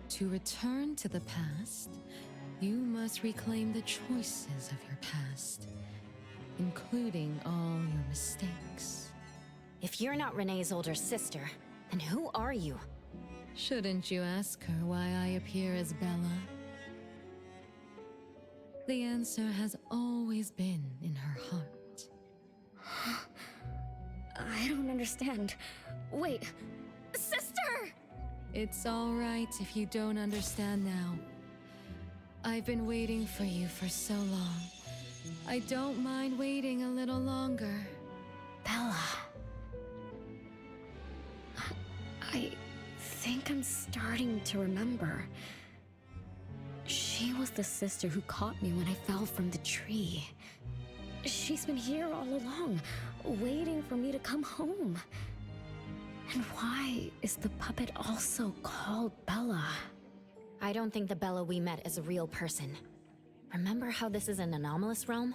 To return to the past, you must reclaim the choices of your past, including all your mistakes. If you're not Renee's older sister, then who are you? Shouldn't you ask her why I appear as Bella? The answer has always been in her heart. I don't understand. Wait, sister! It's all right if you don't understand now. I've been waiting for you for so long. I don't mind waiting a little longer. Bella. I think I'm starting to remember. She was the sister who caught me when I fell from the tree. She's been here all along, waiting for me to come home. And why is the puppet also called Bella? I don't think the Bella we met is a real person. Remember how this is an anomalous realm?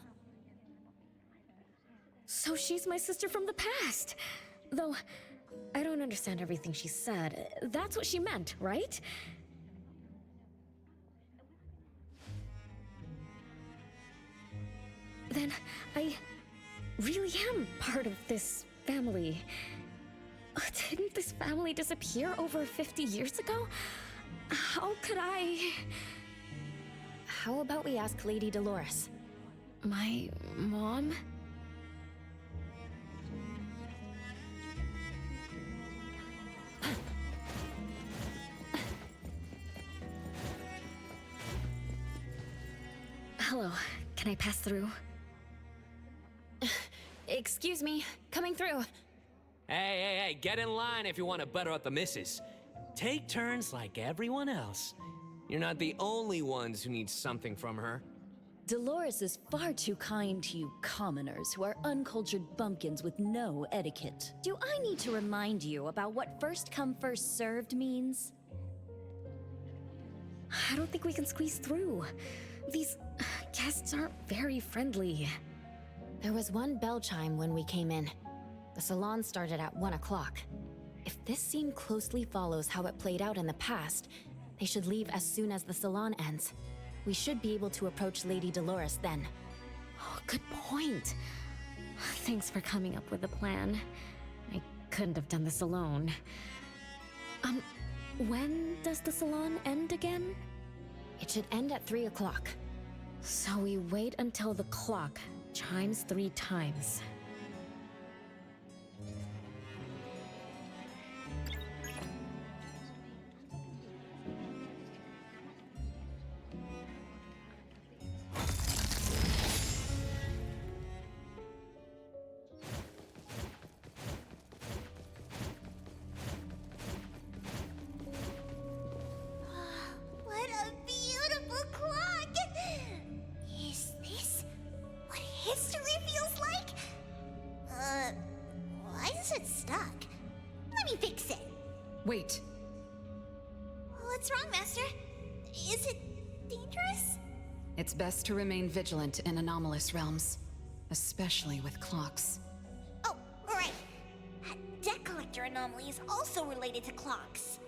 So she's my sister from the past! Though, I don't understand everything she said. That's what she meant, right? Then, I really am part of this family. Didn't this family disappear over 50 years ago? How could I... How about we ask Lady Dolores? My mom? Hello, can I pass through? Excuse me, coming through. Hey, get in line if you want to butter up the missus. Take turns like everyone else. You're not the only ones who need something from her. Dolores is far too kind to you commoners who are uncultured bumpkins with no etiquette. Do I need to remind you about what first come first served means? I don't think we can squeeze through. These guests aren't very friendly. There was one bell chime when we came in. The salon started at 1 o'clock. If this scene closely follows how it played out in the past, they should leave as soon as the salon ends. We should be able to approach Lady Dolores then. Oh, good point. Thanks for coming up with a plan. I couldn't have done this alone. When does the salon end again? It should end at 3 o'clock. So we wait until the clock chimes 3 times. What a beautiful clock! Is this what history feels like? Why is it stuck? Let me fix it. Wait. What's wrong, Master? Is it dangerous? It's best to remain vigilant in anomalous realms, especially with clocks. Oh, right. Debt collector anomaly is also related to clocks.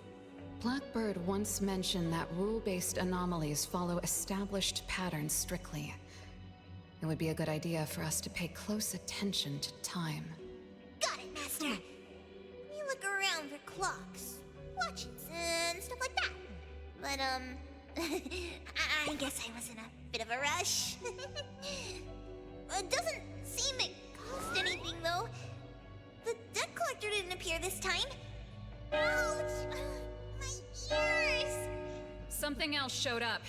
Blackbird once mentioned that rule-based anomalies follow established patterns strictly. It would be a good idea for us to pay close attention to time. Got it, Master. You look around for clocks, watches, and stuff like that. But, I guess I was in a bit of a rush. It doesn't seem it cost anything, though. The debt collector didn't appear this time. Ouch! My ears! Something else showed up.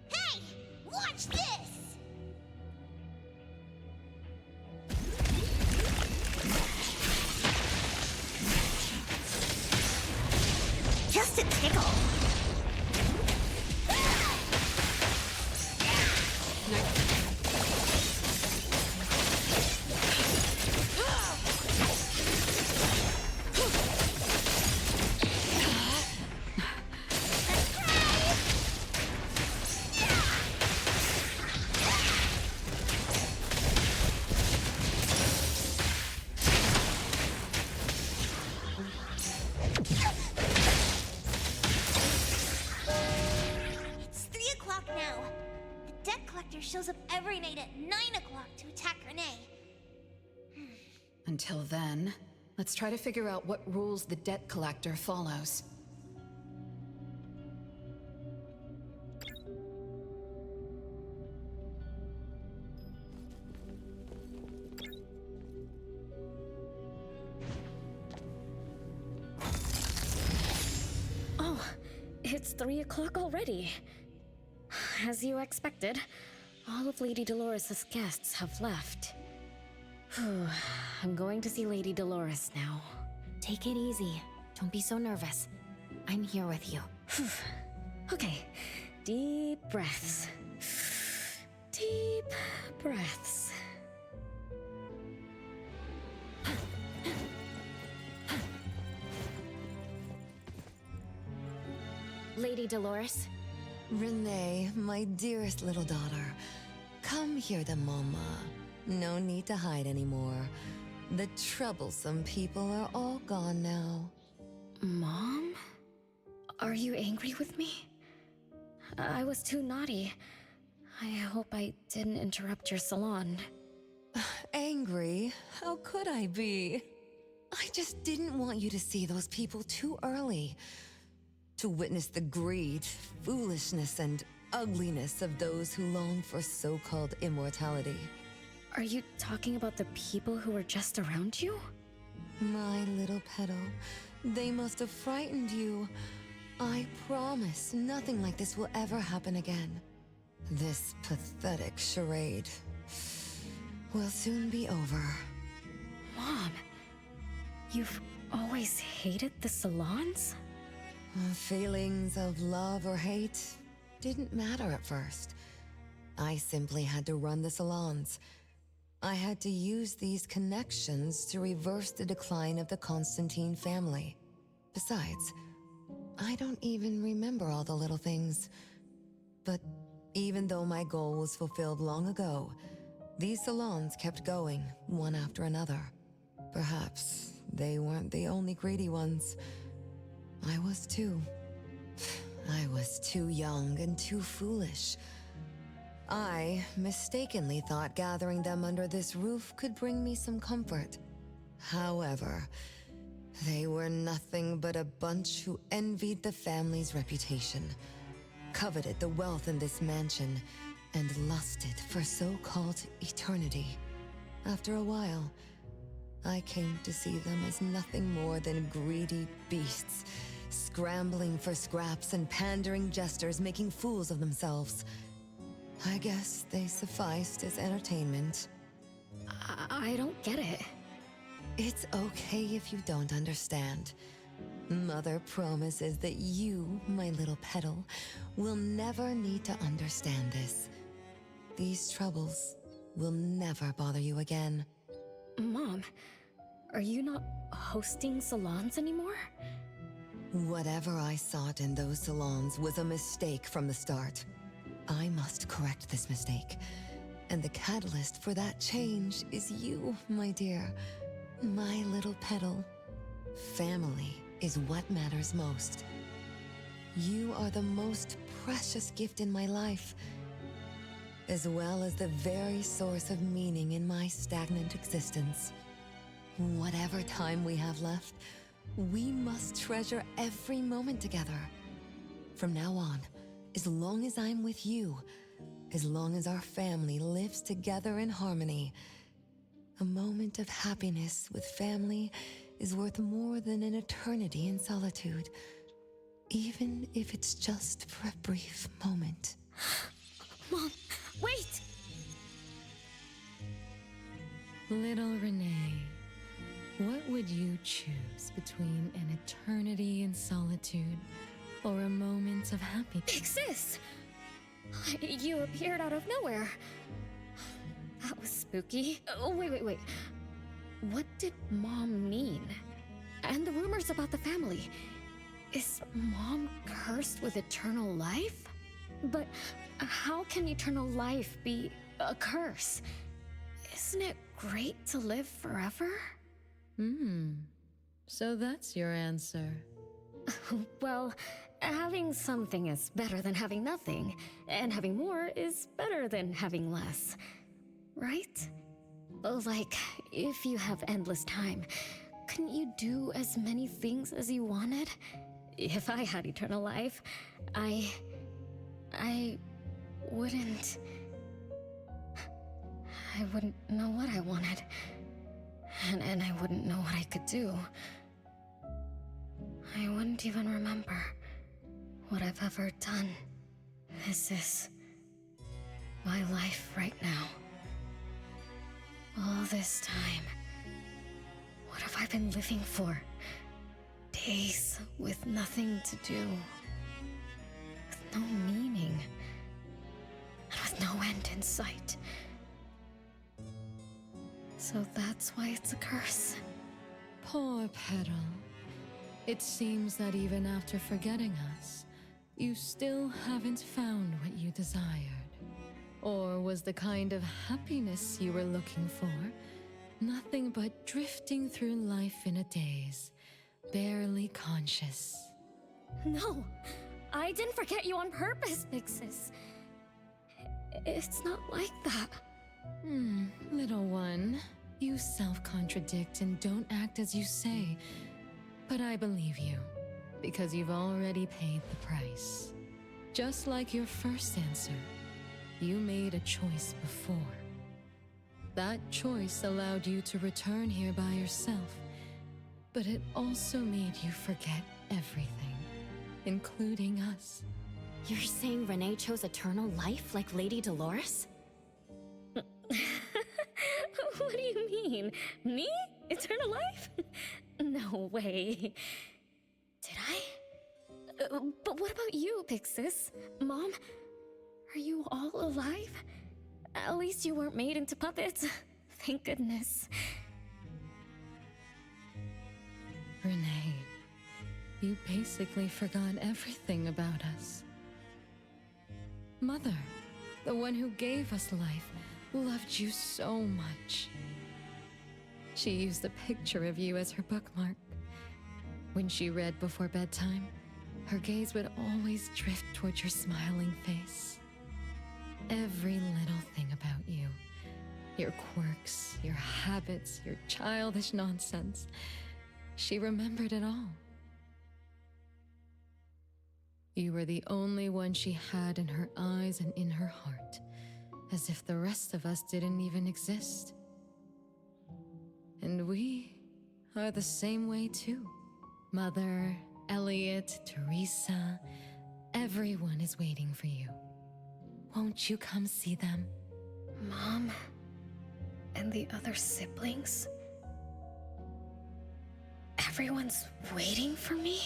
Hey! Watch this! Just a tickle. It's 3 o'clock now. The debt collector shows up every night at 9 o'clock to attack Renee. Until then, let's try to figure out what rules the debt collector follows. Oh, it's 3 o'clock already. As you expected, all of Lady Dolores' guests have left. Whew, I'm going to see Lady Dolores now. Take it easy. Don't be so nervous. I'm here with you. Okay, deep breaths. Deep breaths. Lady Dolores? Renee, my dearest little daughter, come here to Mama. No need to hide anymore. The troublesome people are all gone now. Mom? Are you angry with me? I was too naughty. I hope I didn't interrupt your salon. Angry? How could I be? I just didn't want you to see those people too early. To witness the greed, foolishness, and ugliness of those who long for so-called immortality. Are you talking about the people who were just around you? My little petal, they must have frightened you. I promise nothing like this will ever happen again. This pathetic charade will soon be over. Mom, you've always hated the salons? Feelings of love or hate didn't matter at first. I simply had to run the salons. I had to use these connections to reverse the decline of the Constantine family. Besides, I don't even remember all the little things. But even though my goal was fulfilled long ago, these salons kept going, one after another. Perhaps they weren't the only greedy ones. I was too. I was too young and too foolish. I mistakenly thought gathering them under this roof could bring me some comfort. However, they were nothing but a bunch who envied the family's reputation, coveted the wealth in this mansion, and lusted for so-called eternity. After a while, I came to see them as nothing more than greedy beasts, scrambling for scraps and pandering jesters making fools of themselves. I guess they sufficed as entertainment. I don't get it. It's okay if you don't understand. Mother promises that you, my little petal, will never need to understand this. These troubles will never bother you again. Mom, are you not hosting salons anymore? Whatever I sought in those salons was a mistake from the start. I must correct this mistake. And the catalyst for that change is you, my dear. My little petal. Family is what matters most. You are the most precious gift in my life, as well as the very source of meaning in my stagnant existence. Whatever time we have left, we must treasure every moment together. From now on, as long as I'm with you, as long as our family lives together in harmony, a moment of happiness with family is worth more than an eternity in solitude, even if it's just for a brief moment. Mom, wait! Little Renee, what would you choose between an eternity in solitude or a moment of happiness? Big Sis! You appeared out of nowhere. That was spooky. Oh, wait. What did Mom mean? And the rumors about the family. Is Mom cursed with eternal life? But how can eternal life be a curse? Isn't it great to live forever? So that's your answer. Well, having something is better than having nothing, and having more is better than having less. Right? Like, if you have endless time, couldn't you do as many things as you wanted? If I had eternal life, I wouldn't know what I wanted. And I wouldn't know what I could do. I wouldn't even remember what I've ever done. This is my life right now. All this time, what have I been living for? Days with nothing to do. With no meaning. And with no end in sight. So that's why it's a curse. Poor Petal. It seems that even after forgetting us, you still haven't found what you desired. Or was the kind of happiness you were looking for nothing but drifting through life in a daze, barely conscious? No, I didn't forget you on purpose, Big Sis. It's not like that. Little one, you self-contradict and don't act as you say. But I believe you, because you've already paid the price. Just like your first answer, you made a choice before. That choice allowed you to return here by yourself, but it also made you forget everything, including us. You're saying Renee chose eternal life like Lady Dolores? What do you mean? Me? Eternal life? No way. Did I? But what about you, Big Sis? Mom? Are you all alive? At least you weren't made into puppets. Thank goodness. Renee, you basically forgot everything about us. Mother, the one who gave us life, loved you so much. She used a picture of you as her bookmark. When she read before bedtime, her gaze would always drift towards your smiling face. Every little thing about you, your quirks, your habits, your childish nonsense, she remembered it all. You were the only one she had in her eyes and in her heart, as if the rest of us didn't even exist. And we are the same way too. Mother, Elliot, Teresa, everyone is waiting for you. Won't you come see them? Mom and the other siblings? Everyone's waiting for me?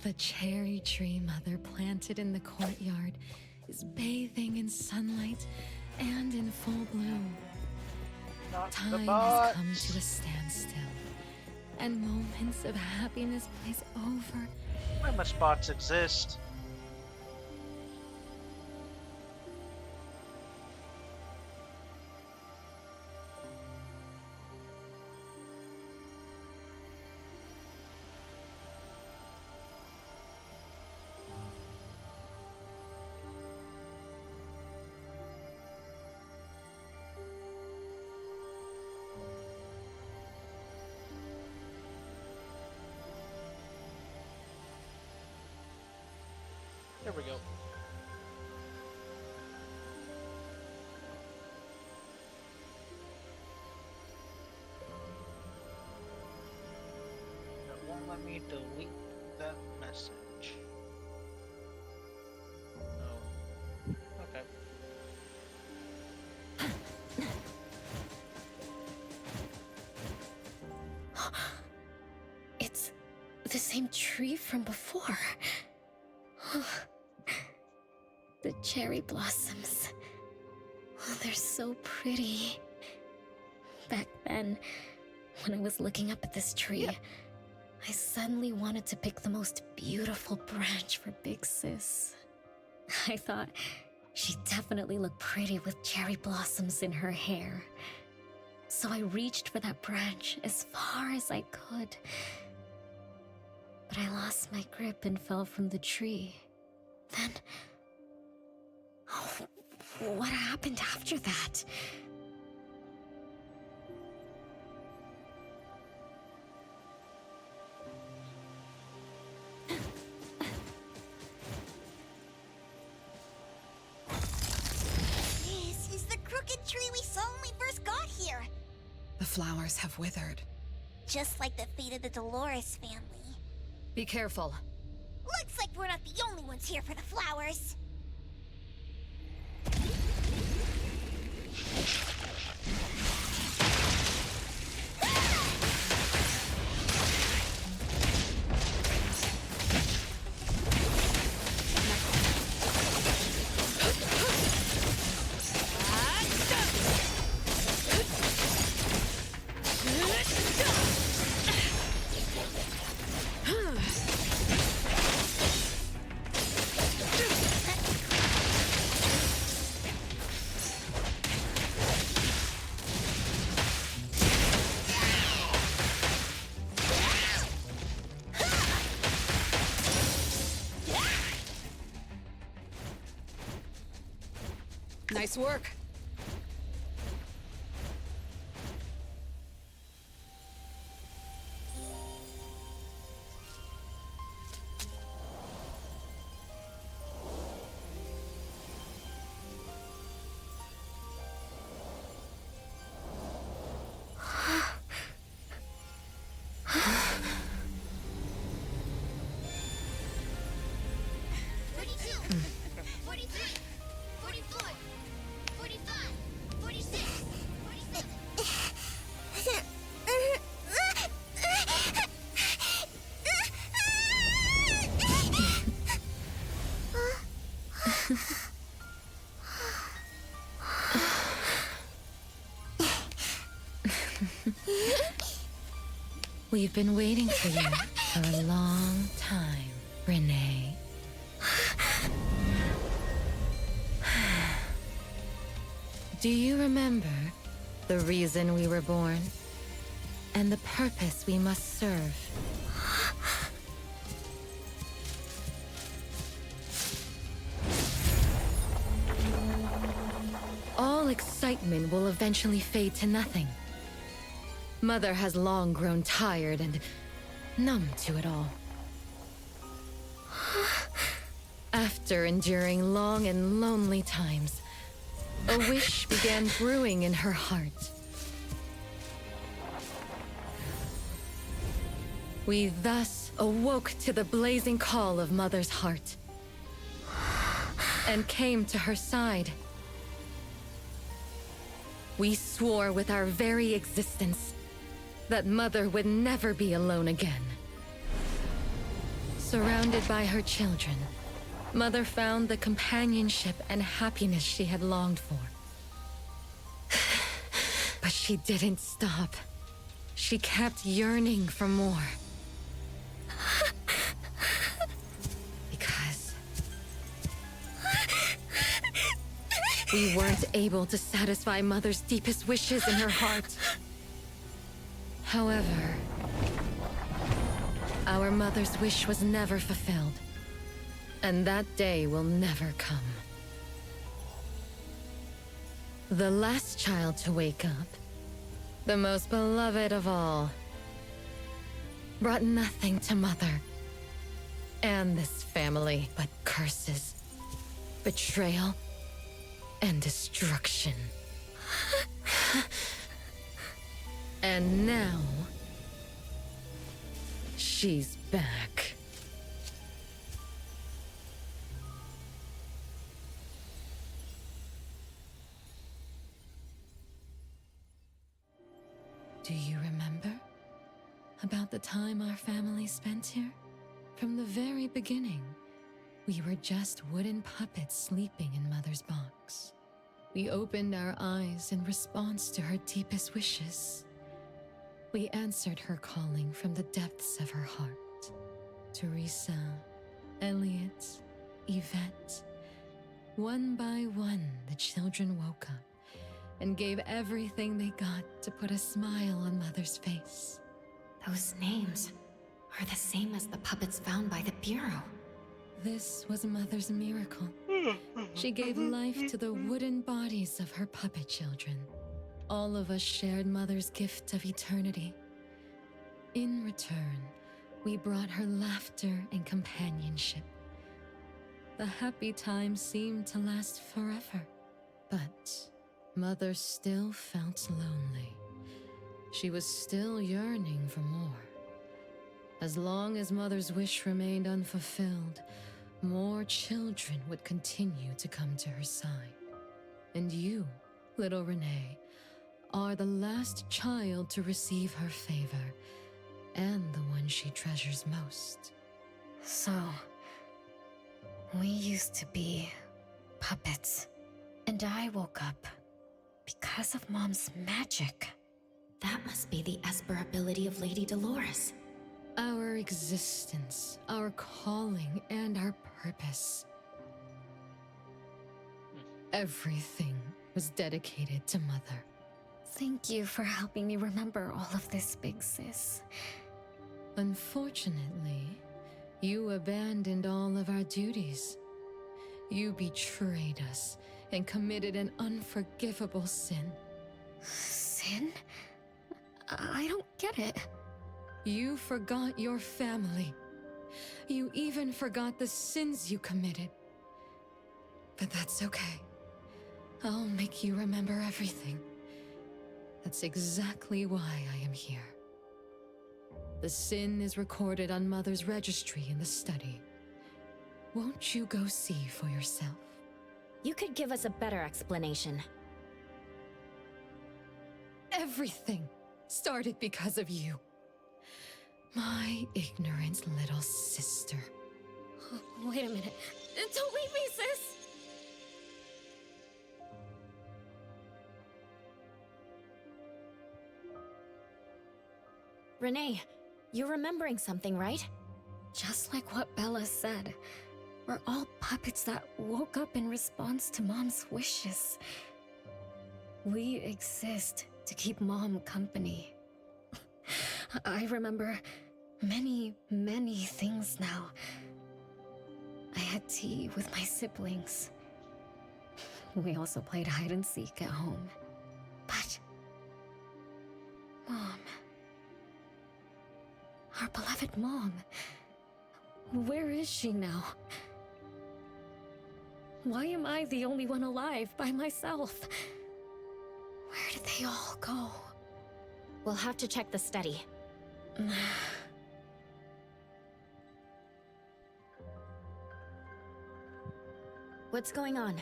The cherry tree Mother planted in the courtyard is bathing in sunlight and in full bloom. Time has come to a standstill, and moments of happiness blaze over. Why must bots exist? There we go. It won't let me delete that message. Oh. Okay. It's the same tree from before. The cherry blossoms. Oh, they're so pretty. Back then, when I was looking up at this tree, I suddenly wanted to pick the most beautiful branch for Big Sis. I thought she'd definitely look pretty with cherry blossoms in her hair. So I reached for that branch as far as I could. But I lost my grip and fell from the tree. Then... oh, what happened after that? This is the crooked tree we saw when we first got here. The flowers have withered. Just like the fate of the Dolores family. Be careful. Looks like we're not the only ones here for the flowers. Nice work. We've been waiting for you for a long time, Renee. Do you remember the reason we were born? And the purpose we must serve? All excitement will eventually fade to nothing. Mother has long grown tired and numb to it all. After enduring long and lonely times, a wish began brewing in her heart. We thus awoke to the blazing call of Mother's heart and came to her side. We swore with our very existence that Mother would never be alone again. Surrounded by her children, Mother found the companionship and happiness she had longed for. But she didn't stop. She kept yearning for more. Because we weren't able to satisfy Mother's deepest wishes in her heart. However, our Mother's wish was never fulfilled. And that day will never come. The last child to wake up, the most beloved of all, brought nothing to Mother and this family but curses, betrayal, and destruction. And now, she's back. Do you remember about the time our family spent here? From the very beginning, we were just wooden puppets sleeping in Mother's box. We opened our eyes in response to her deepest wishes. We answered her calling from the depths of her heart. Teresa, Elliot, Yvette. One by one, the children woke up and gave everything they got to put a smile on Mother's face. Those names are the same as the puppets found by the Bureau. This was Mother's miracle. She gave life to the wooden bodies of her puppet children. All of us shared Mother's gift of eternity. In return, we brought her laughter and companionship. The happy times seemed to last forever, but Mother still felt lonely. She was still yearning for more. As long as Mother's wish remained unfulfilled, more children would continue to come to her side. And you, little Renee, are the last child to receive her favor, and the one she treasures most. So, we used to be puppets, and I woke up because of Mom's magic. That must be the Esper ability of Lady Dolores. Our existence, our calling, and our purpose. Everything was dedicated to Mother. Thank you for helping me remember all of this, Big Sis. Unfortunately, you abandoned all of our duties. You betrayed us and committed an unforgivable sin. Sin? I don't get it. You forgot your family. You even forgot the sins you committed. But that's okay. I'll make you remember everything. That's exactly why I am here. The sin is recorded on Mother's registry in the study. Won't you go see for yourself? You could give us a better explanation. Everything started because of you. My ignorant little sister. Wait a minute. Don't leave me, sis! Renee, you're remembering something, right? Just like what Bella said. We're all puppets that woke up in response to Mom's wishes. We exist to keep Mom company. I remember many, many things now. I had tea with my siblings. We also played hide and seek at home. But Mom, our beloved Mom, where is she now? Why am I the only one alive by myself? Where did they all go? We'll have to check the study. What's going on?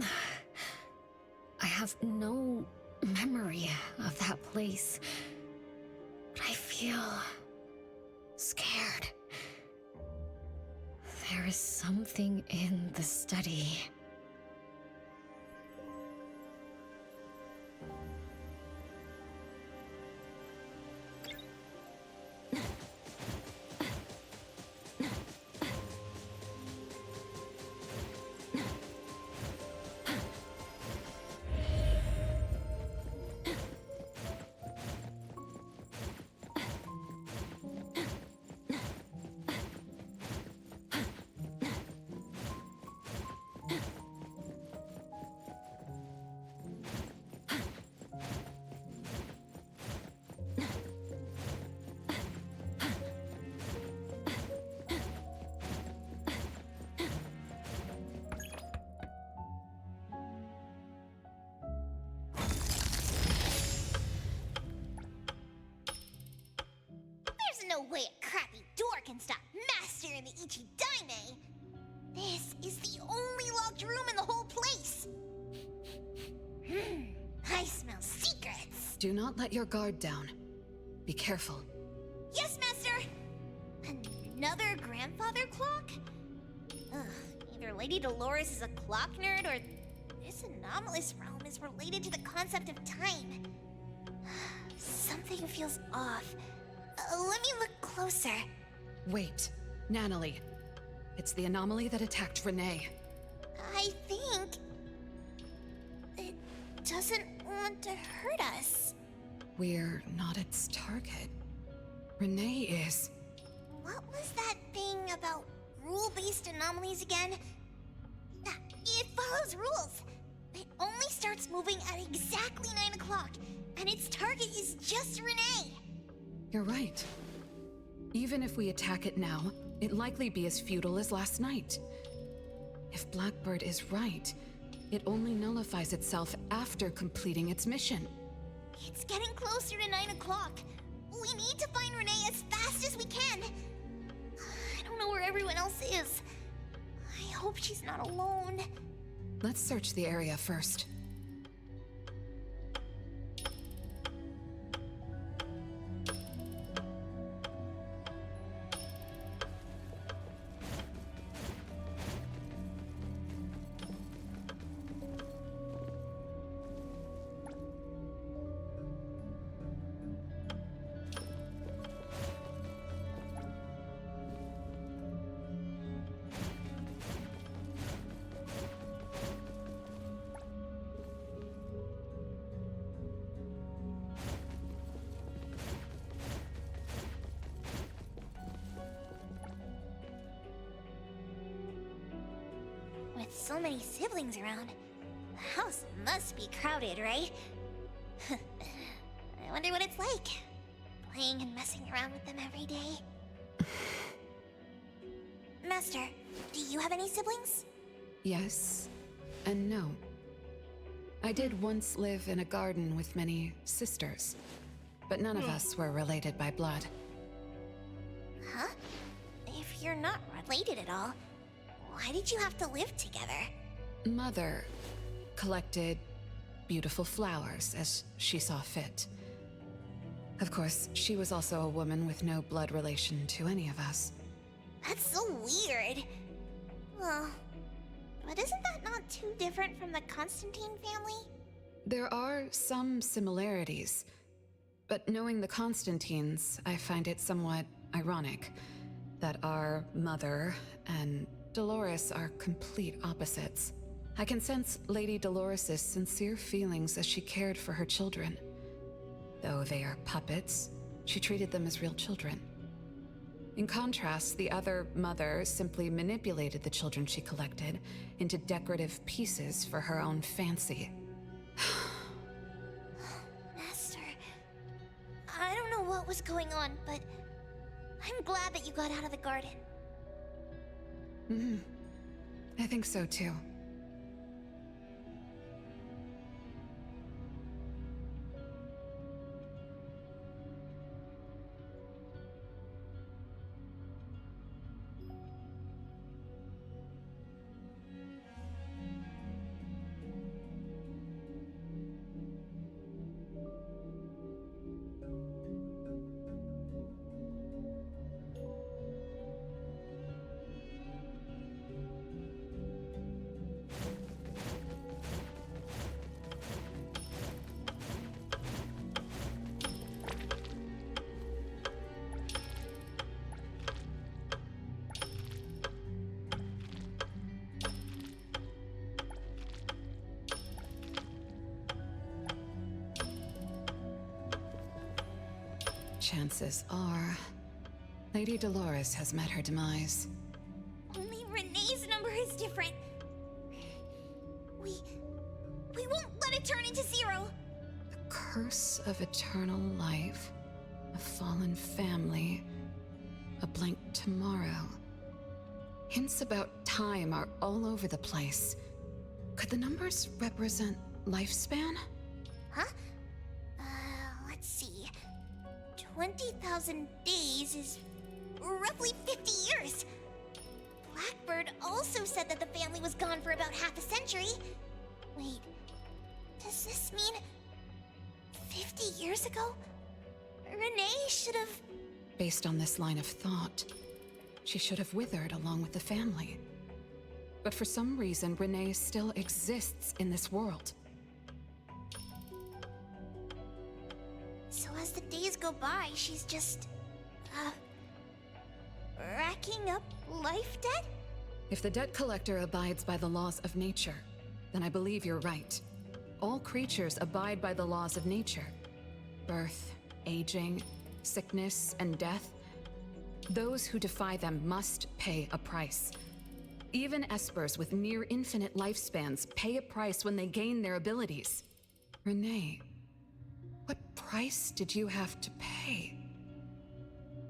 I have no memory of that place, but I feel scared. There is something in the study. There's no way a crappy door can stop Master and the Ichidaime! This is the only locked room in the whole place! I smell secrets! Do not let your guard down. Be careful. Yes, Master! Another grandfather clock? Ugh, either Lady Dolores is a clock nerd or this anomalous realm is related to the concept of time. Something feels off. Let me look closer. Wait, Nanalie. It's the anomaly that attacked Renee. I think it doesn't want to hurt us. We're not its target. Renee is. What was that thing about rule-based anomalies again? It follows rules. It only starts moving at exactly 9 o'clock, and its target is just Renee. You're right. Even if we attack it now, it'd likely be as futile as last night. If Blackbird is right, it only nullifies itself after completing its mission. It's getting closer to 9 o'clock. We need to find Renee as fast as we can. I don't know where everyone else is. I hope she's not alone. Let's search the area first. With so many siblings around, the house must be crowded, right? I wonder what it's like, playing and messing around with them every day. Master, do you have any siblings? Yes, and no. I did once live in a garden with many sisters, but none of us were related by blood. Huh? If you're not related at all, why did you have to live together? Mother collected beautiful flowers as she saw fit. Of course, she was also a woman with no blood relation to any of us. That's so weird. Well, but isn't that not too different from the Constantine family? There are some similarities, but knowing the Constantines, I find it somewhat ironic that our mother and Dolores are complete opposites. I can sense Lady Dolores' sincere feelings as she cared for her children. Though they are puppets, she treated them as real children. In contrast, the other mother simply manipulated the children she collected into decorative pieces for her own fancy. Master, I don't know what was going on, but I'm glad that you got out of the garden. I think so too. Chances are, Lady Dolores has met her demise. Only Renee's number is different. We won't let it turn into zero. The curse of eternal life, a fallen family, a blank tomorrow. Hints about time are all over the place. Could the numbers represent lifespan? Huh? Let's see. 20,000 days is roughly 50 years. Blackbird also said that the family was gone for about half a century. Wait, does this mean 50 years ago? Renee should have... Based on this line of thought, she should have withered along with the family. But for some reason, Renee still exists in this world. So as the days go by, she's just... racking up life debt? If the debt collector abides by the laws of nature, then I believe you're right. All creatures abide by the laws of nature. Birth, aging, sickness, and death. Those who defy them must pay a price. Even espers with near infinite lifespans pay a price when they gain their abilities. Renee, what price did you have to pay?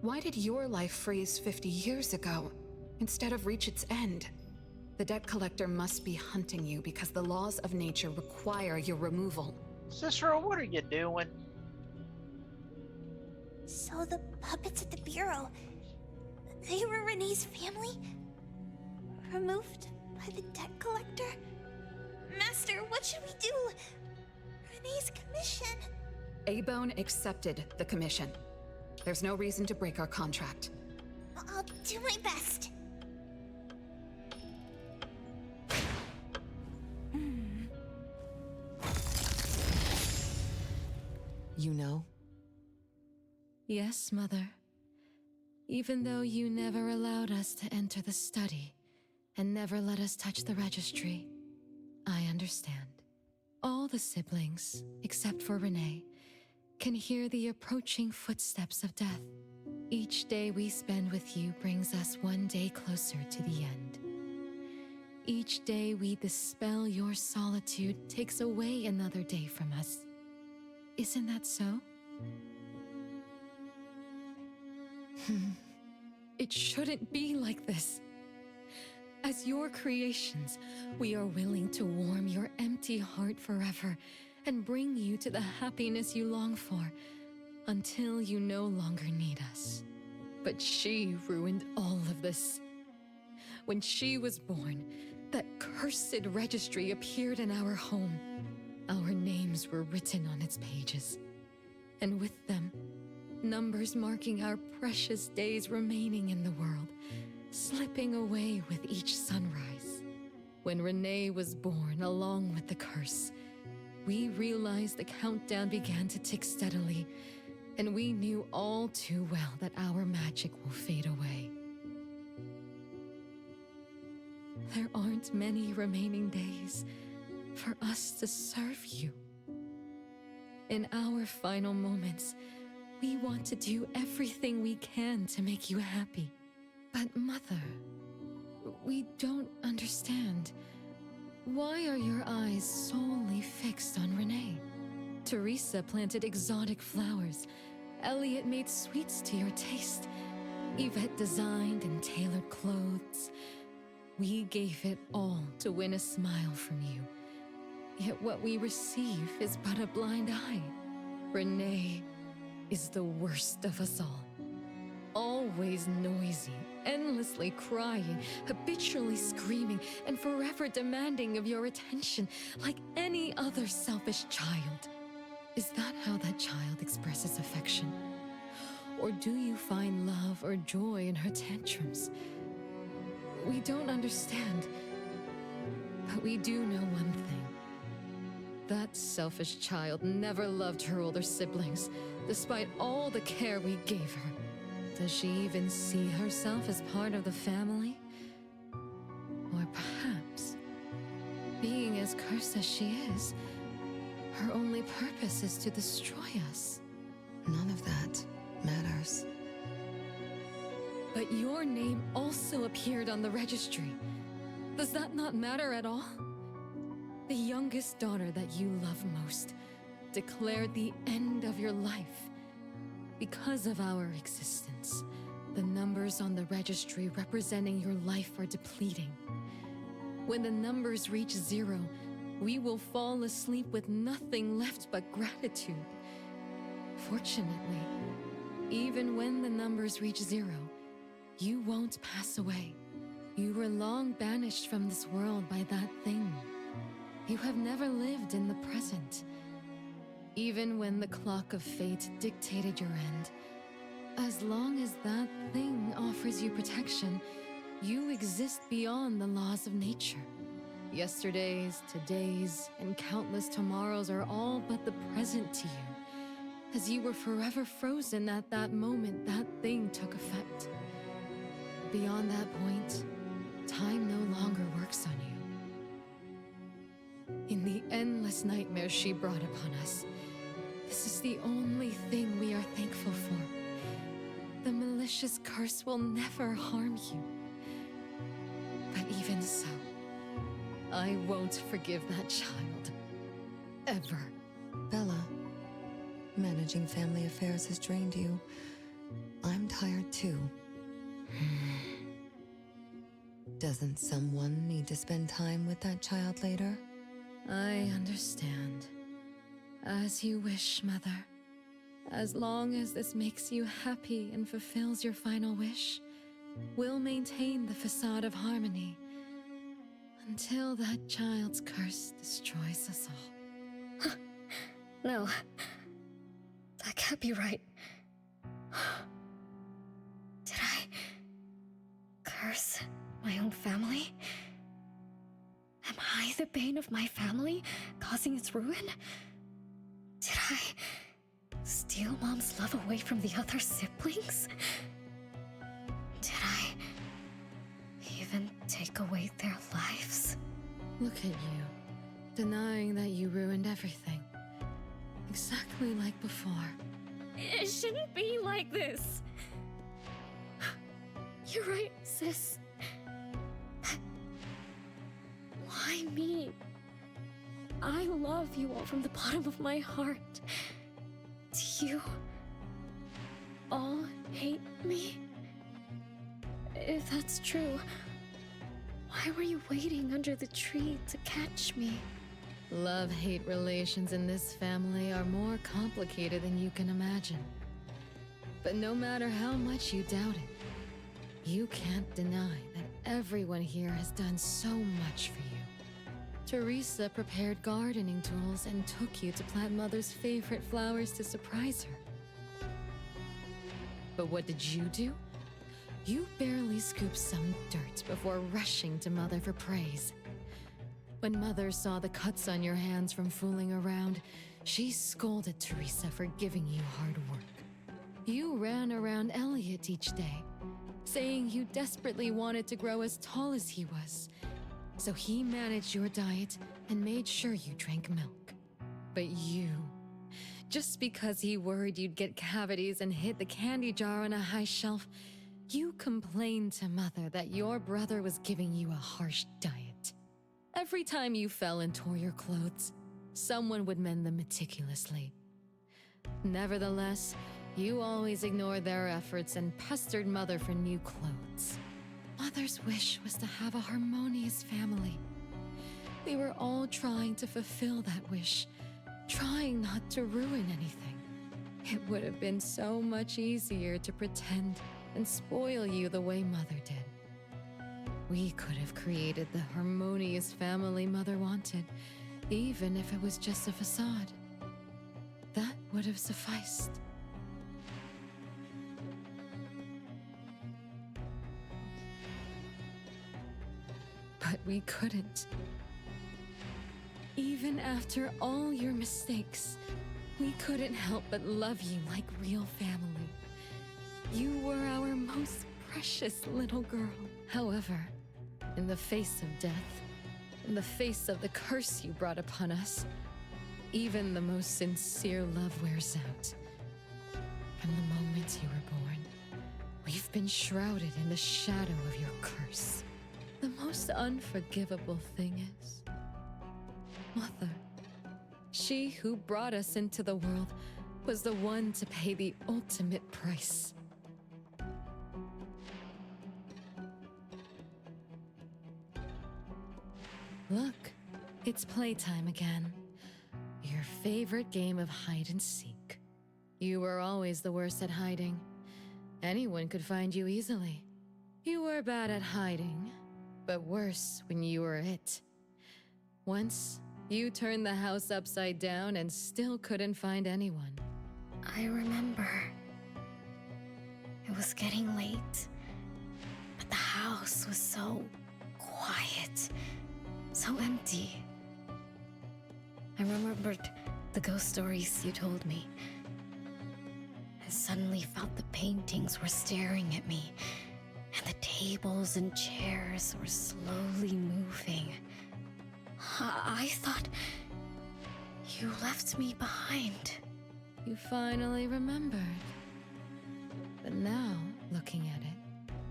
Why did your life freeze 50 years ago, instead of reach its end? The debt collector must be hunting you because the laws of nature require your removal. Cicero, what are you doing? So the puppets at the Bureau, they were Renee's family? Removed by the debt collector? Master, what should we do? Renee's commission. Abone accepted the commission. There's no reason to break our contract. I'll do my best. You know? Yes, Mother. Even though you never allowed us to enter the study and never let us touch the registry, I understand. All the siblings, except for Renee, can hear the approaching footsteps of death. Each day we spend with you brings us one day closer to the end. Each day we dispel your solitude takes away another day from us. Isn't that so? It shouldn't be like this. As your creations, we are willing to warm your empty heart forever and bring you to the happiness you long for until you no longer need us. But she ruined all of this. When she was born, that cursed registry appeared in our home. Our names were written on its pages, and with them, numbers marking our precious days remaining in the world, slipping away with each sunrise. When Renee was born along with the curse, we realized the countdown began to tick steadily, and we knew all too well that our magic will fade away. there aren't many remaining days for us to serve you. In our final moments, we want to do everything we can to make you happy. But Mother, we don't understand. Why are your eyes solely fixed on Renee? Teresa planted exotic flowers. Elliot made sweets to your taste. Yvette designed and tailored clothes. We gave it all to win a smile from you. Yet what we receive is but a blind eye. Renee is the worst of us all. Always noisy, endlessly crying, habitually screaming, and forever demanding of your attention like any other selfish child. Is that how that child expresses affection? Or do you find love or joy in her tantrums? We don't understand, but we do know one thing. That selfish child never loved her older siblings, despite all the care we gave her. Does she even see herself as part of the family? Or perhaps, being as cursed as she is, her only purpose is to destroy us. None of that matters. But your name also appeared on the registry. Does that not matter at all? The youngest daughter that you love most declared the end of your life. Because of our existence, the numbers on the registry representing your life are depleting. When the numbers reach 0, we will fall asleep with nothing left but gratitude. Fortunately, even when the numbers reach 0, you won't pass away. You were long banished from this world by that thing. You have never lived in the present. Even when the clock of fate dictated your end, as long as that thing offers you protection, you exist beyond the laws of nature. Yesterdays, todays, and countless tomorrows are all but the present to you, as you were forever frozen at that moment that thing took effect. Beyond that point, time no longer works on you. In the endless nightmares she brought upon us, this is the only thing we are thankful for. The malicious curse will never harm you. But even so, I won't forgive that child. Ever. Bella, managing family affairs has drained you. I'm tired too. Doesn't someone need to spend time with that child later? I understand. As you wish, Mother. As long as this makes you happy and fulfills your final wish, we'll maintain the facade of harmony until that child's curse destroys us all. No. That can't be right. Did I curse my own family? Am I the bane of my family, causing its ruin? Did I steal Mom's love away from the other siblings? Did I even take away their lives? Look at you, denying that you ruined everything. Exactly like before. It shouldn't be like this. You're right, sis. Why me? I love you all from the bottom of my heart. Do you all hate me? If that's true, why were you waiting under the tree to catch me? Love-hate relations in this family are more complicated than you can imagine. But no matter how much you doubt it, you can't deny that everyone here has done so much for you. Teresa prepared gardening tools and took you to plant Mother's favorite flowers to surprise her. But what did you do? You barely scooped some dirt before rushing to Mother for praise. When Mother saw the cuts on your hands from fooling around, she scolded Teresa for giving you hard work. You ran around Elliot each day, saying you desperately wanted to grow as tall as he was, So he managed your diet and made sure you drank milk. But you, just because he worried you'd get cavities and hid the candy jar on a high shelf, you complained to Mother that your brother was giving you a harsh diet. Every time you fell and tore your clothes, someone would mend them meticulously. Nevertheless, you always ignored their efforts and pestered Mother for new clothes. Mother's wish was to have a harmonious family. We were all trying to fulfill that wish, trying not to ruin anything. It would have been so much easier to pretend and spoil you the way Mother did. We could have created the harmonious family Mother wanted, even if it was just a facade. That would have sufficed. But we couldn't. Even after all your mistakes, we couldn't help but love you like real family. You were our most precious little girl. However, in the face of death, in the face of the curse you brought upon us, even the most sincere love wears out. From the moment you were born, we've been shrouded in the shadow of your curse. The most unforgivable thing is, Mother, she who brought us into the world, was the one to pay the ultimate price. Look, it's playtime again. Your favorite game of hide and seek. You were always the worst at hiding. Anyone could find you easily. You were bad at hiding, but worse when you were it. Once, you turned the house upside down and still couldn't find anyone. I remember. It was getting late, but the house was so quiet, so empty. I remembered the ghost stories you told me. I suddenly felt the paintings were staring at me, and the tables and chairs were slowly moving. I thought you left me behind. You finally remembered. But now, looking at it,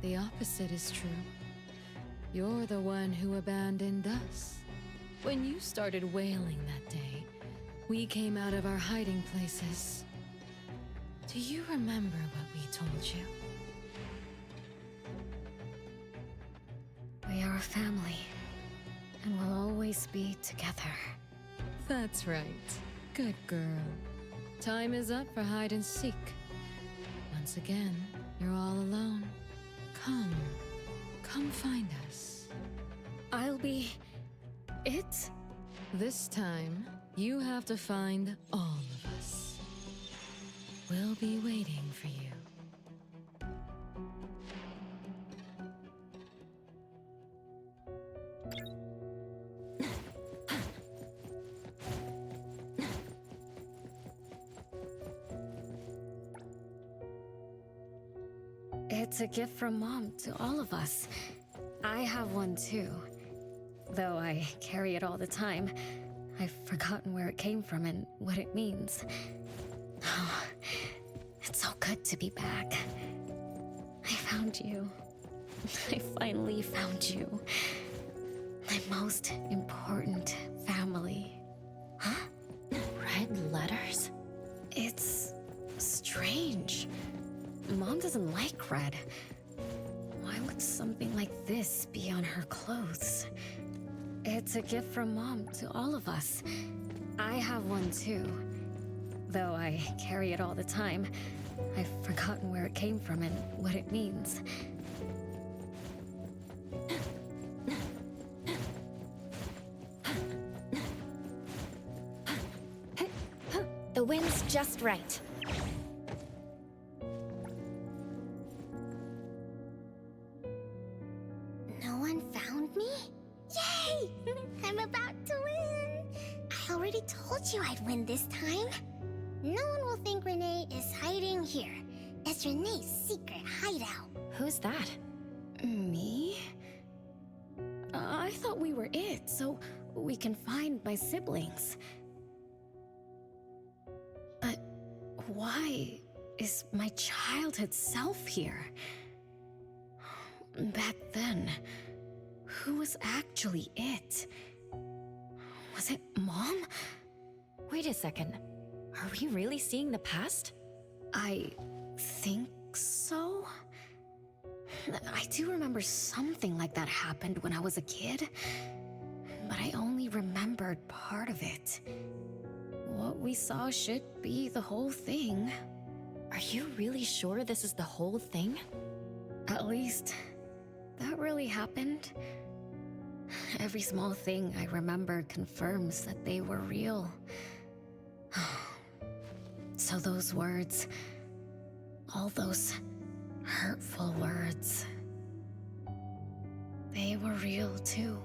the opposite is true. You're the one who abandoned us. When you started wailing that day, we came out of our hiding places. Do you remember what we told you? We are a family, and we'll always be together. That's right. Good girl. Time is up for hide and seek. Once again, you're all alone. Come find us. I'll be it? This time, you have to find all of us. We'll be waiting for you. It's a gift from Mom to all of us. I have one too. Though I carry it all the time, I've forgotten where it came from and what it means. Oh, it's so good to be back. I found you. I finally found you. My most important family. Huh? Red letters? It's strange. Mom doesn't like red. Why would something like this be on her clothes? It's a gift from Mom to all of us. I have one too. Though I carry it all the time, I've forgotten where it came from and what it means. The wind's just right. No one found me? Yay! I'm about to win! I already told you I'd win this time. No one will think Renee is hiding here. It's Renee's secret hideout. Who's that? Me? I thought we were it so we can find my siblings. But why is my childhood self here? Back then, who was actually it? Was it Mom? Wait a second. Are we really seeing the past? I think so. I do remember something like that happened when I was a kid, but I only remembered part of it. What we saw should be the whole thing. Are you really sure this is the whole thing? At least, that really happened. Every small thing I remember confirms that they were real. So those words, all those hurtful words, they were real too.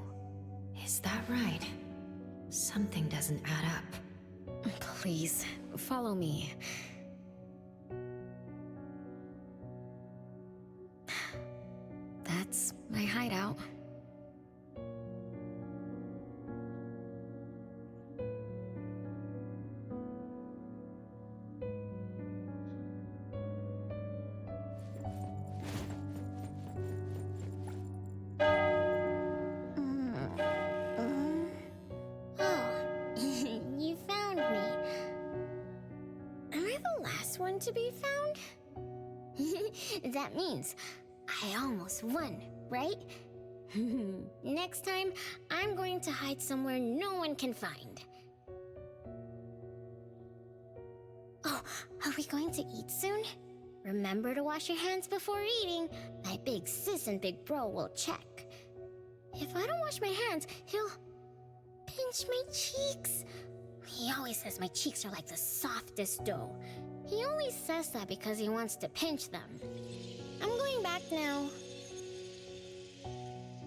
Is that right? Something doesn't add up. Please, follow me. That's my hideout. You found me. Am I the last one to be found? That means I almost won, right? Next time, I'm going to hide somewhere no one can find. Oh, are we going to eat soon? Remember to wash your hands before eating. My big sis and big bro will check. If I don't wash my hands, he'll pinch my cheeks. He always says my cheeks are like the softest dough. He only says that because he wants to pinch them. I'm going back now.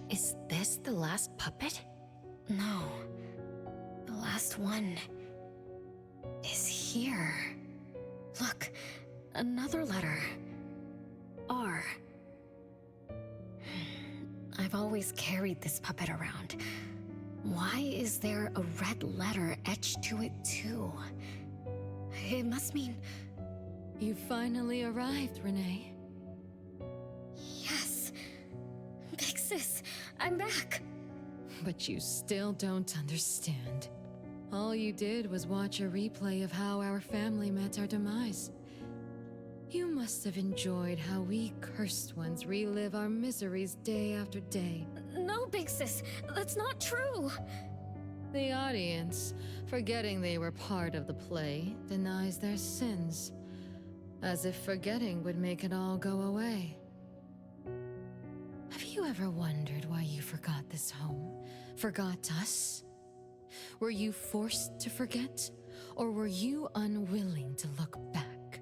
Is this the last puppet? No. The last one is here. Look, another letter. R. I've always carried this puppet around. Why is there a red letter etched to it too? It must mean... You finally arrived, Renee. Yes! Big sis, I'm back! But you still don't understand. All you did was watch a replay of how our family met our demise. You must have enjoyed how we cursed ones relive our miseries day after day. No, Big Sis, that's not true! The audience, forgetting they were part of the play, denies their sins, as if forgetting would make it all go away. Have you ever wondered why you forgot this home? Forgot us? Were you forced to forget, or were you unwilling to look back?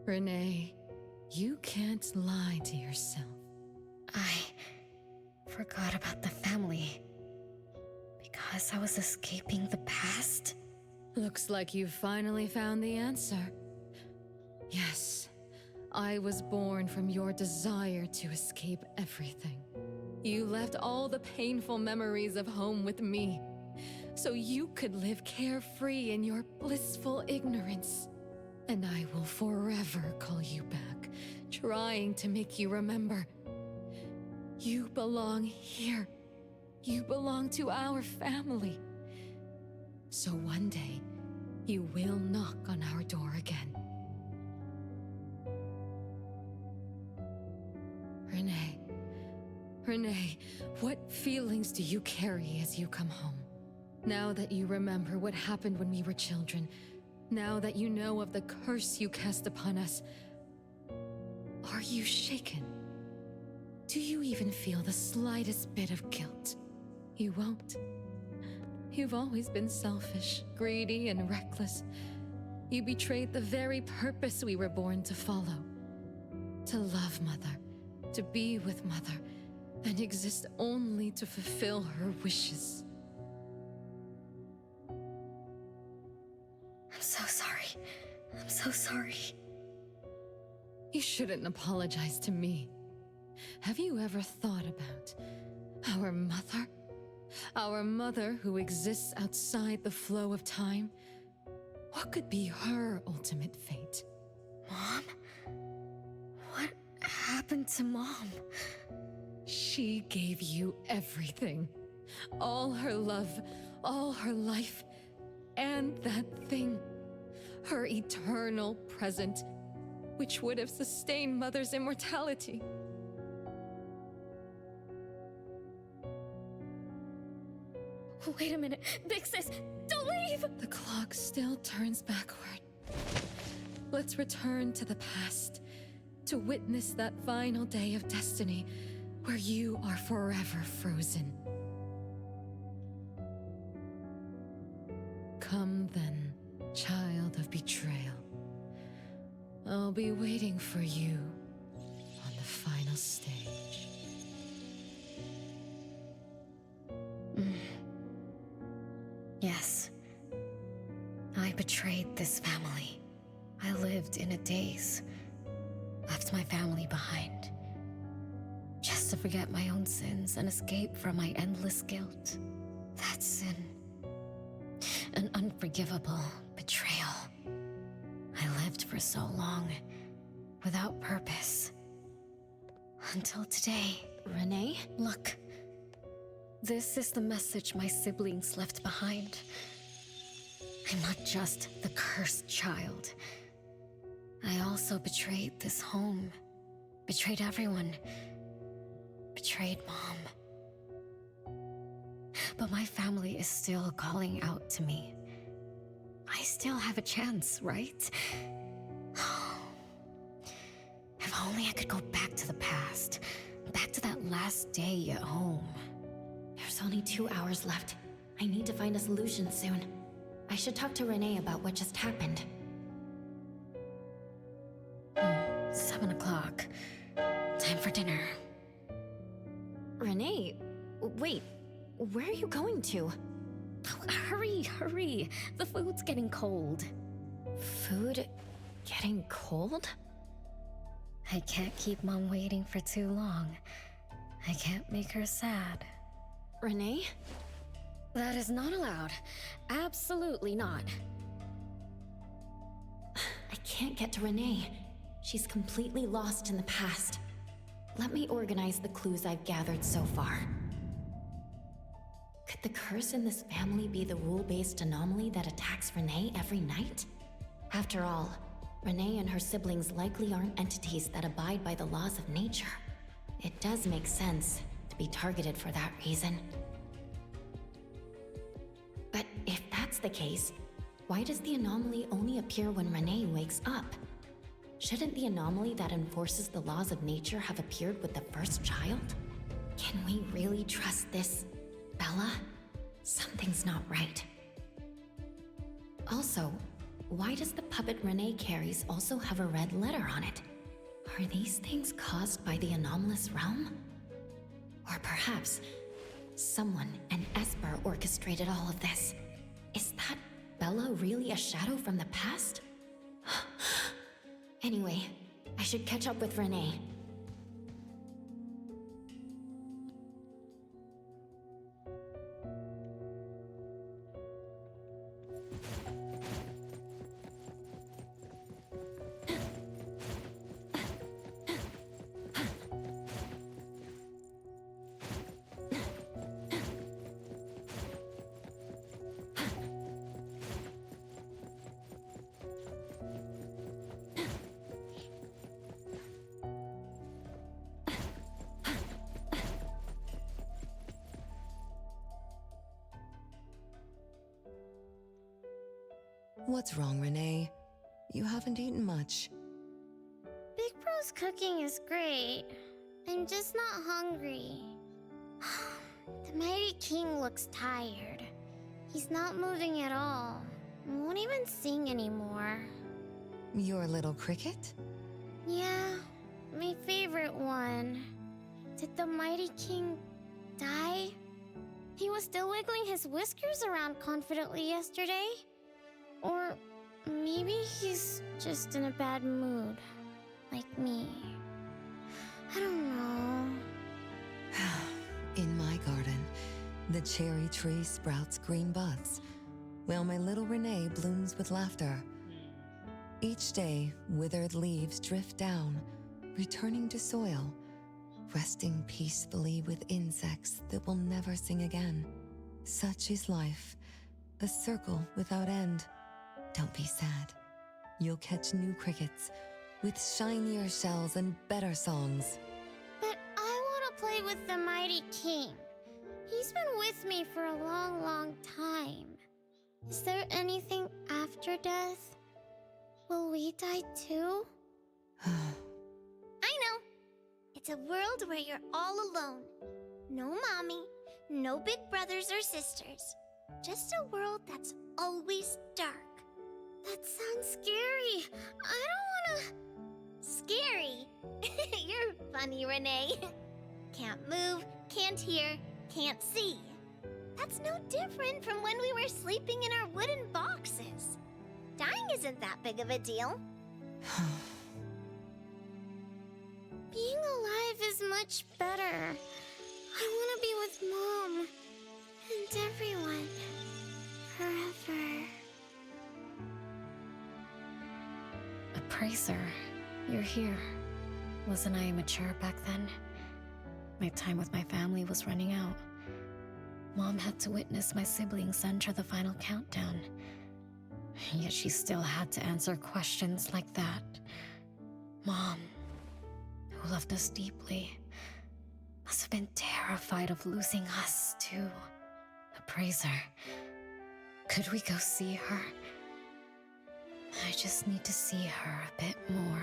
Renee, you can't lie to yourself. I forgot about the family because I was escaping the past. Looks like you've finally found the answer. Yes, I was born from your desire to escape everything. You left all the painful memories of home with me, so you could live carefree in your blissful ignorance. And I will forever call you back, trying to make you remember. You belong here. You belong to our family. So one day, you will knock on our door again. Renee, what feelings do you carry as you come home? Now that you remember what happened when we were children, now that you know of the curse you cast upon us, are you shaken? Do you even feel the slightest bit of guilt? You won't. You've always been selfish, greedy, and reckless. You betrayed the very purpose we were born to follow. To love Mother, to be with Mother, and exist only to fulfill her wishes. I'm so sorry. I'm so sorry. You shouldn't apologize to me. have you ever thought about our mother? Our mother who exists outside the flow of time? What could be her ultimate fate? Mom? What happened to Mom? She gave you everything. All her love, all her life, and that thing. Her eternal present, which would have sustained Mother's immortality. Wait a minute. Big Sis, don't leave! The clock still turns backward. Let's return to the past to witness that final day of destiny where you are forever frozen. Come then, child of betrayal. I'll be waiting for you on the final stage. Yes. I betrayed this family. I lived in a daze. Left my family behind. Just to forget my own sins and escape from my endless guilt. That sin. An unforgivable betrayal. I lived for so long, without purpose. Until today. Renee? Look. This is the message my siblings left behind. I'm not just the cursed child. I also betrayed this home. Betrayed everyone. Betrayed Mom. But my family is still calling out to me. I still have a chance, right? If only I could go back to the past. Back to that last day at home. There's only 2 hours left. I need to find a solution soon. I should talk to Renee about what just happened. 7 o'clock. Time for dinner. Renee, wait. Where are you going to? Oh, hurry. The food's getting cold. Food getting cold? I can't keep Mom waiting for too long. I can't make her sad. Renee? That is not allowed. Absolutely not. I can't get to Renee. She's completely lost in the past. Let me organize the clues I've gathered so far. Could the curse in this family be the rule-based anomaly that attacks Renee every night? After all, Renee and her siblings likely aren't entities that abide by the laws of nature. It does make sense to be targeted for that reason. But if that's the case, why does the anomaly only appear when Renee wakes up? Shouldn't the anomaly that enforces the laws of nature have appeared with the first child? Can we really trust this, Bella? Something's not right. Also, why does the puppet Renee carries also have a red letter on it? Are these things caused by the anomalous realm? Or perhaps someone, an Esper, orchestrated all of this. Is that Bella really a shadow from the past? Anyway, I should catch up with Renee. What's wrong, Renee? You haven't eaten much. Big Bro's cooking is great. I'm just not hungry. The Mighty King looks tired. He's not moving at all. Won't even sing anymore. Your little cricket? Yeah, my favorite one. Did the Mighty King die? He was still wiggling his whiskers around confidently yesterday. Or maybe he's just in a bad mood, like me. I don't know. cherry tree sprouts green buds, while my little Renee blooms with laughter. Each day, withered leaves drift down, returning to soil, resting peacefully with insects that will never sing again. Such is life, a circle without end. Don't be sad. You'll catch new crickets with shinier shells and better songs. But I want to play with the Mighty King. He's been with me for a long, long time. Is there anything after death? Will we die too? I know. It's a world where you're all alone. No mommy, no big brothers or sisters. Just a world that's always dark. That sounds scary. I don't wanna... Scary? You're funny, Renee. Can't move, can't hear, can't see. That's no different from when we were sleeping in our wooden boxes. Dying isn't that big of a deal. Being alive is much better. I want to be with Mom and everyone forever. Appraiser, you're here. Wasn't I immature back then? My time with my family was running out. Mom had to witness my siblings enter the final countdown. Yet she still had to answer questions like that. Mom, who loved us deeply, must have been terrified of losing us, too. Appraiser, could we go see her? I just need to see her a bit more.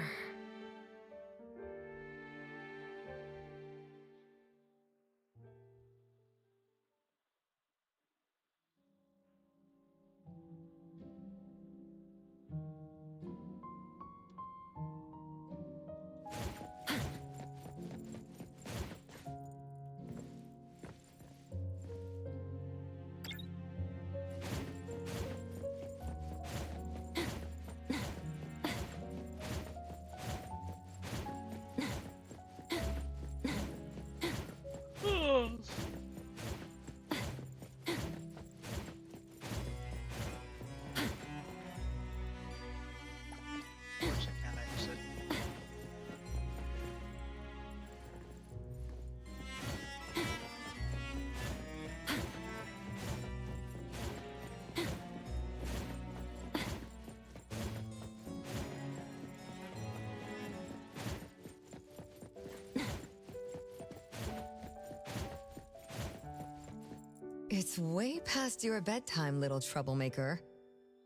It's way past your bedtime, little troublemaker.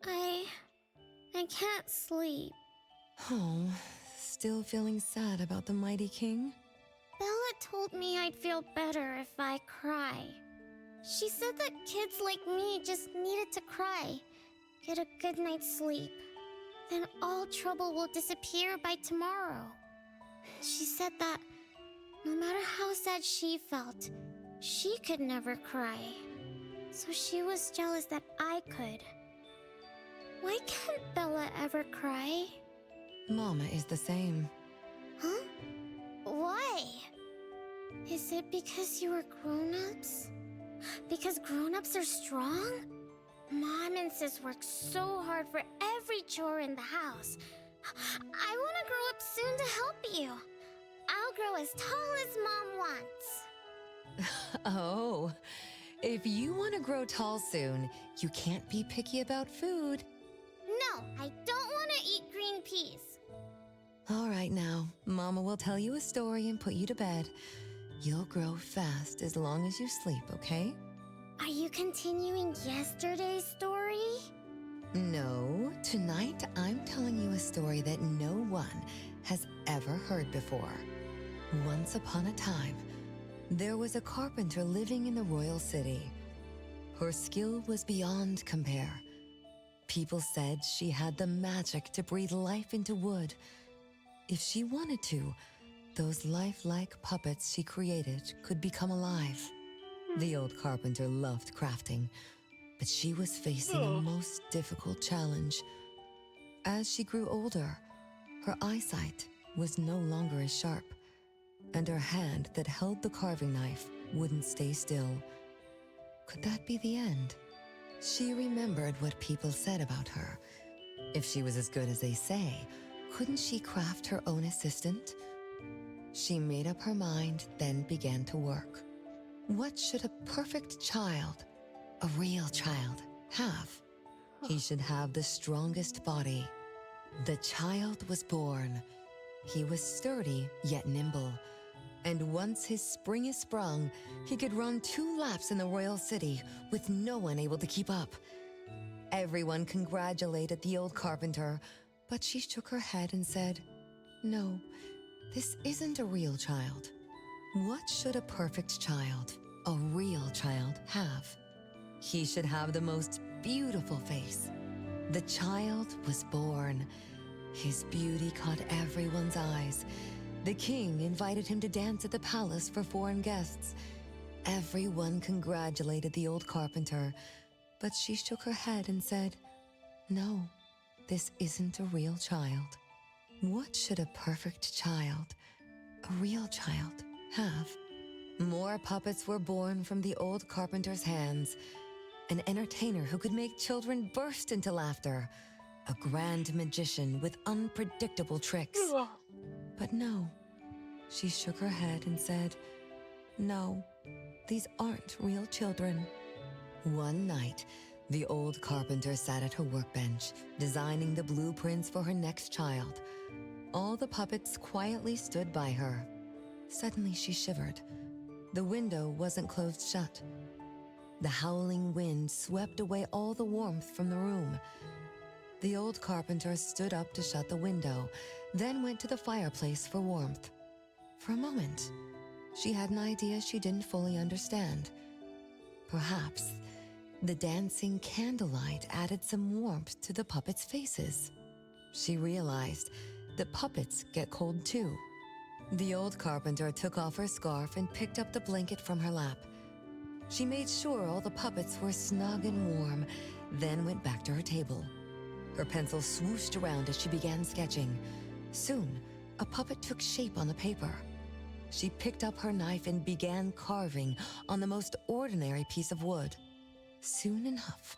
I can't sleep. Oh, still feeling sad about the Mighty King? Bella told me I'd feel better if I cry. She said that kids like me just needed to cry, get a good night's sleep. Then all trouble will disappear by tomorrow. She said that no matter how sad she felt, she could never cry. So she was jealous that I could. Why can't Bella ever cry? Mama is the same. Huh? Why? Is it because you were grown-ups? Because grown-ups are strong? Mom and Sis work so hard for every chore in the house. I want to grow up soon to help you. I'll grow as tall as Mom wants. Oh, if you want to grow tall soon, you can't be picky about food. No, I don't want to eat green peas. All right now, Mama will tell you a story and put you to bed. You'll grow fast as long as you sleep, okay? Are you continuing yesterday's story? No, tonight I'm telling you a story that no one has ever heard before. Once upon a time, there was a carpenter living in the royal city. Her skill was beyond compare. People said she had the magic to breathe life into wood. If she wanted to, those lifelike puppets she created could become alive. The old carpenter loved crafting, but she was facing a most difficult challenge. As she grew older, her eyesight was no longer as sharp, and her hand that held the carving knife wouldn't stay still. Could that be the end? She remembered what people said about her. If she was as good as they say, couldn't she craft her own assistant? She made up her mind, then began to work. What should a perfect child, a real child, have? He should have the strongest body. The child was born. He was sturdy, yet nimble. And once his spring is sprung, he could run 2 laps in the royal city with no one able to keep up. Everyone congratulated the old carpenter, but she shook her head and said, "No, this isn't a real child." What should a perfect child, a real child, have? He should have the most beautiful face. The child was born. His beauty caught everyone's eyes. The king invited him to dance at the palace for foreign guests. Everyone congratulated the old carpenter, but she shook her head and said, "No, this isn't a real child." What should a perfect child, a real child, have? More puppets were born from the old carpenter's hands. An entertainer who could make children burst into laughter. A grand magician with unpredictable tricks. But no, she shook her head and said, "No, these aren't real children." One night, the old carpenter sat at her workbench, designing the blueprints for her next child. All the puppets quietly stood by her. Suddenly she shivered. The window wasn't closed shut. The howling wind swept away all the warmth from the room. The old carpenter stood up to shut the window, then went to the fireplace for warmth. For a moment, she had an idea she didn't fully understand. Perhaps the dancing candlelight added some warmth to the puppets' faces. She realized that puppets get cold too. The old carpenter took off her scarf and picked up the blanket from her lap. She made sure all the puppets were snug and warm, then went back to her table. Her pencil swooshed around as she began sketching. Soon, a puppet took shape on the paper. She picked up her knife and began carving on the most ordinary piece of wood. Soon enough,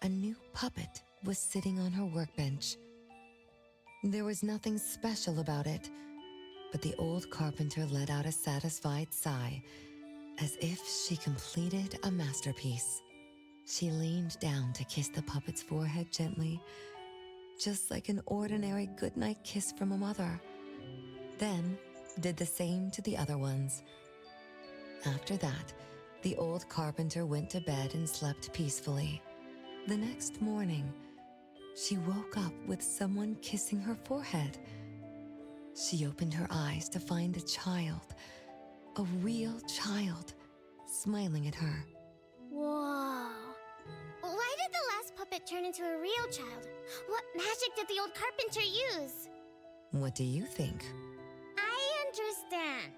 a new puppet was sitting on her workbench. There was nothing special about it, but the old carpenter let out a satisfied sigh, as if she completed a masterpiece. She leaned down to kiss the puppet's forehead gently, just like an ordinary goodnight kiss from a mother. Then did the same to the other ones. After that, the old carpenter went to bed and slept peacefully. The next morning, she woke up with someone kissing her forehead. She opened her eyes to find a child, a real child, smiling at her. Whoa. Why did the last puppet turn into a real child? What magic did the old carpenter use? What do you think? I understand.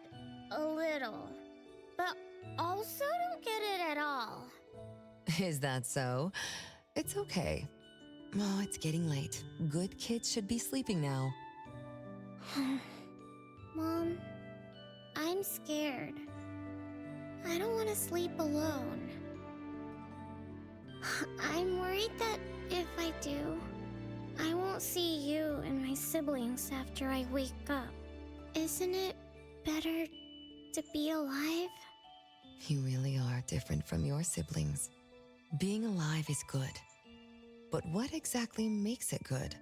A little. But also don't get it at all. Is that so? It's okay. Oh, it's getting late. Good kids should be sleeping now. Mom, I'm scared. I don't want to sleep alone. I'm worried that if I do, I won't see you and my siblings after I wake up. Isn't it better to be alive? You really are different from your siblings. Being alive is good. But what exactly makes it good?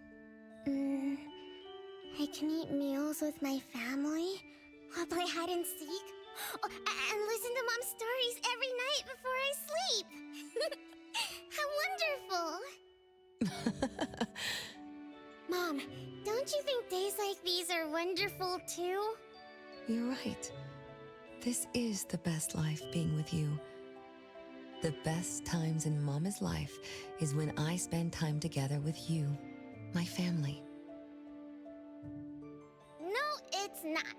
I can eat meals with my family, or play hide and seek, and listen to Mom's stories every night before I sleep. How wonderful! Mom, don't you think days like these are wonderful too? You're right. This is the best life being with you. The best times in Mama's life is when I spend time together with you, my family. No, it's not.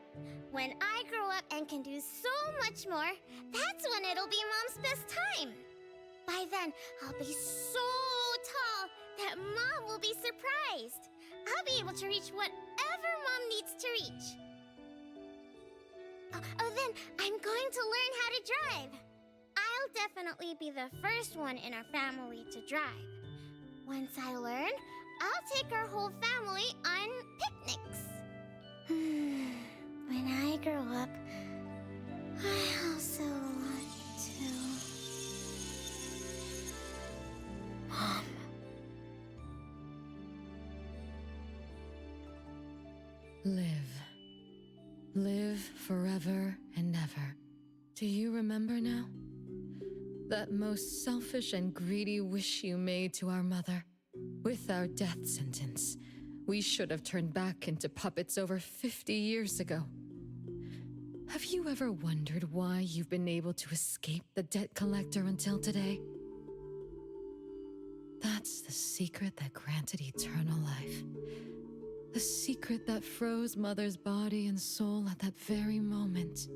When I grow up and can do so much more, that's when it'll be Mom's best time. By then, I'll be so tall that Mom will be surprised. I'll be able to reach whatever Mom needs to reach. Then I'm going to learn how to drive. I'll definitely be the first one in our family to drive. Once I learn, I'll take our whole family on picnics. When I grow up, I also want to... Mom. Live. Live forever and ever. Do you remember now? That most selfish and greedy wish you made to our mother. With our death sentence, we should have turned back into puppets over 50 years ago. Have you ever wondered why you've been able to escape the debt collector until today? That's the secret that granted eternal life. The secret that froze Mother's body and soul at that very moment.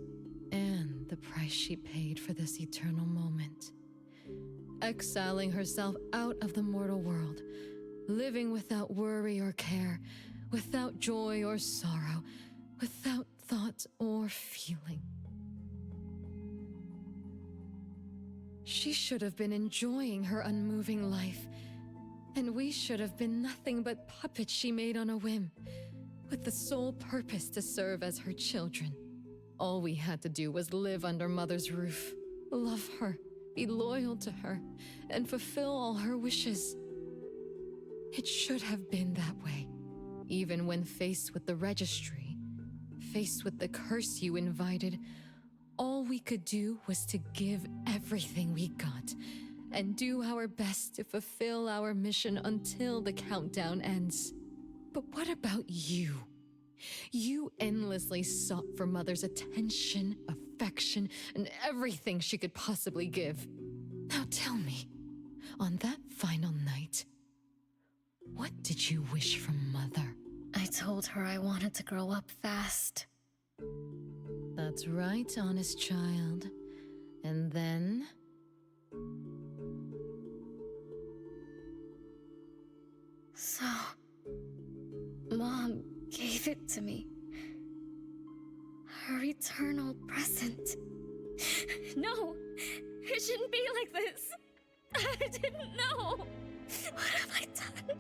And the price she paid for this eternal moment. Exiling herself out of the mortal world, living without worry or care, without joy or sorrow, without thought or feeling. She should have been enjoying her unmoving life, and we should have been nothing but puppets she made on a whim, with the sole purpose to serve as her children. All we had to do was live under Mother's roof, love her, be loyal to her, and fulfill all her wishes. It should have been that way, even when faced with the registry, faced with the curse you invited. All we could do was to give everything we got, and do our best to fulfill our mission until the countdown ends. But what about you? You endlessly sought for Mother's attention, affection, and everything she could possibly give. Now tell me, on that final night, what did you wish from Mother? I told her I wanted to grow up fast. That's right, honest child. And then? So, Mom gave it to me. Her eternal present. No! It shouldn't be like this! I didn't know! What have I done?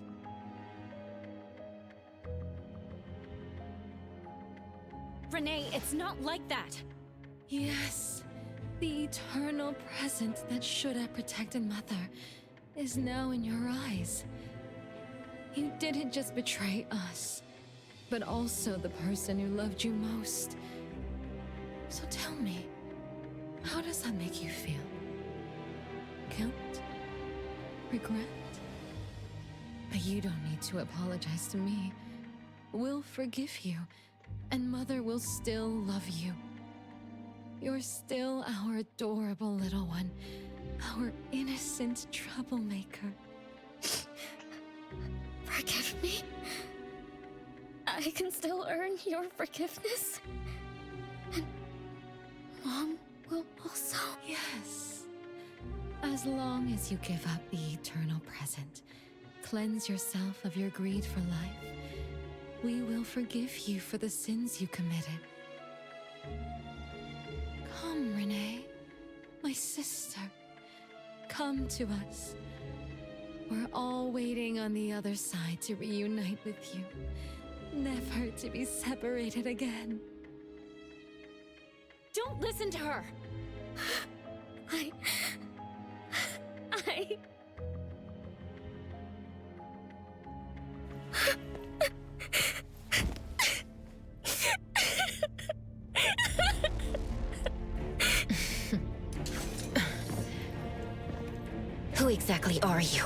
Renee, it's not like that! Yes, the eternal present that should have protected Mother is now in your eyes. You didn't just betray us, but also the person who loved you most. So tell me, how does that make you feel? Guilt? Regret? But you don't need to apologize to me. We'll forgive you, and Mother will still love you. You're still our adorable little one, our innocent troublemaker. Forgive me? I can still earn your forgiveness? And Mom will also? Yes. As long as you give up the eternal present, cleanse yourself of your greed for life, we will forgive you for the sins you committed. Come, Renee, my sister. Come to us. We're all waiting on the other side to reunite with you, never to be separated again. Don't listen to her! I... Who exactly are you?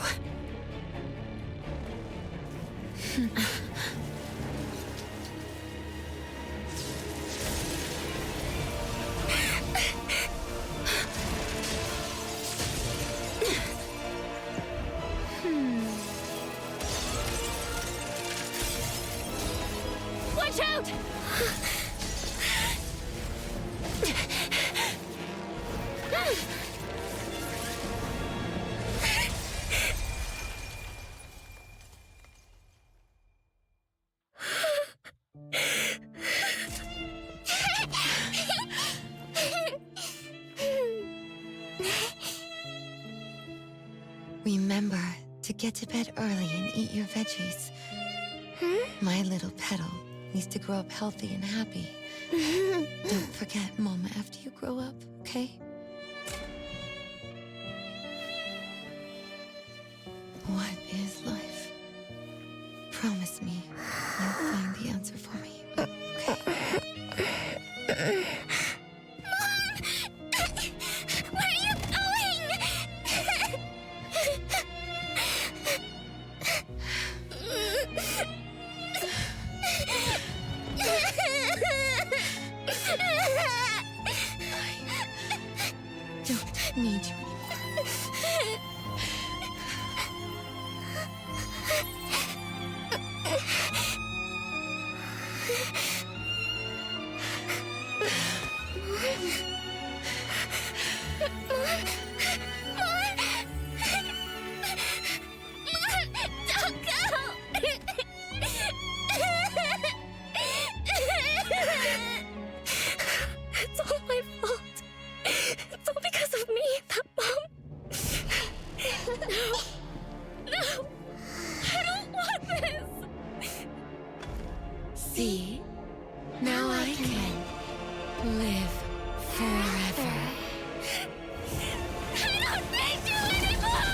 Watch out! Remember to get to bed early and eat your veggies. My little petal needs to grow up healthy and happy. Don't forget Mama after you grow up, okay? What is life? Promise me you'll find the answer for me, okay? Where are you going? I don't need you anymore. Don't go! It's all my fault. It's all because of me that Mom... No! I don't want this! See? Now I can live forever. I don't need you anymore!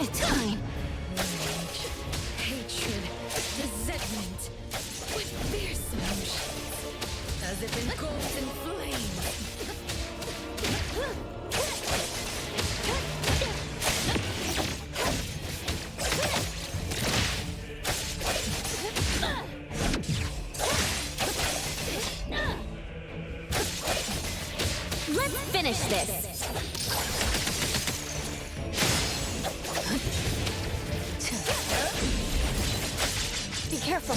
It's fine. Rage, hatred, resentment, with fierce emotions, as if engulfed in flames. Let's finish this. Be careful.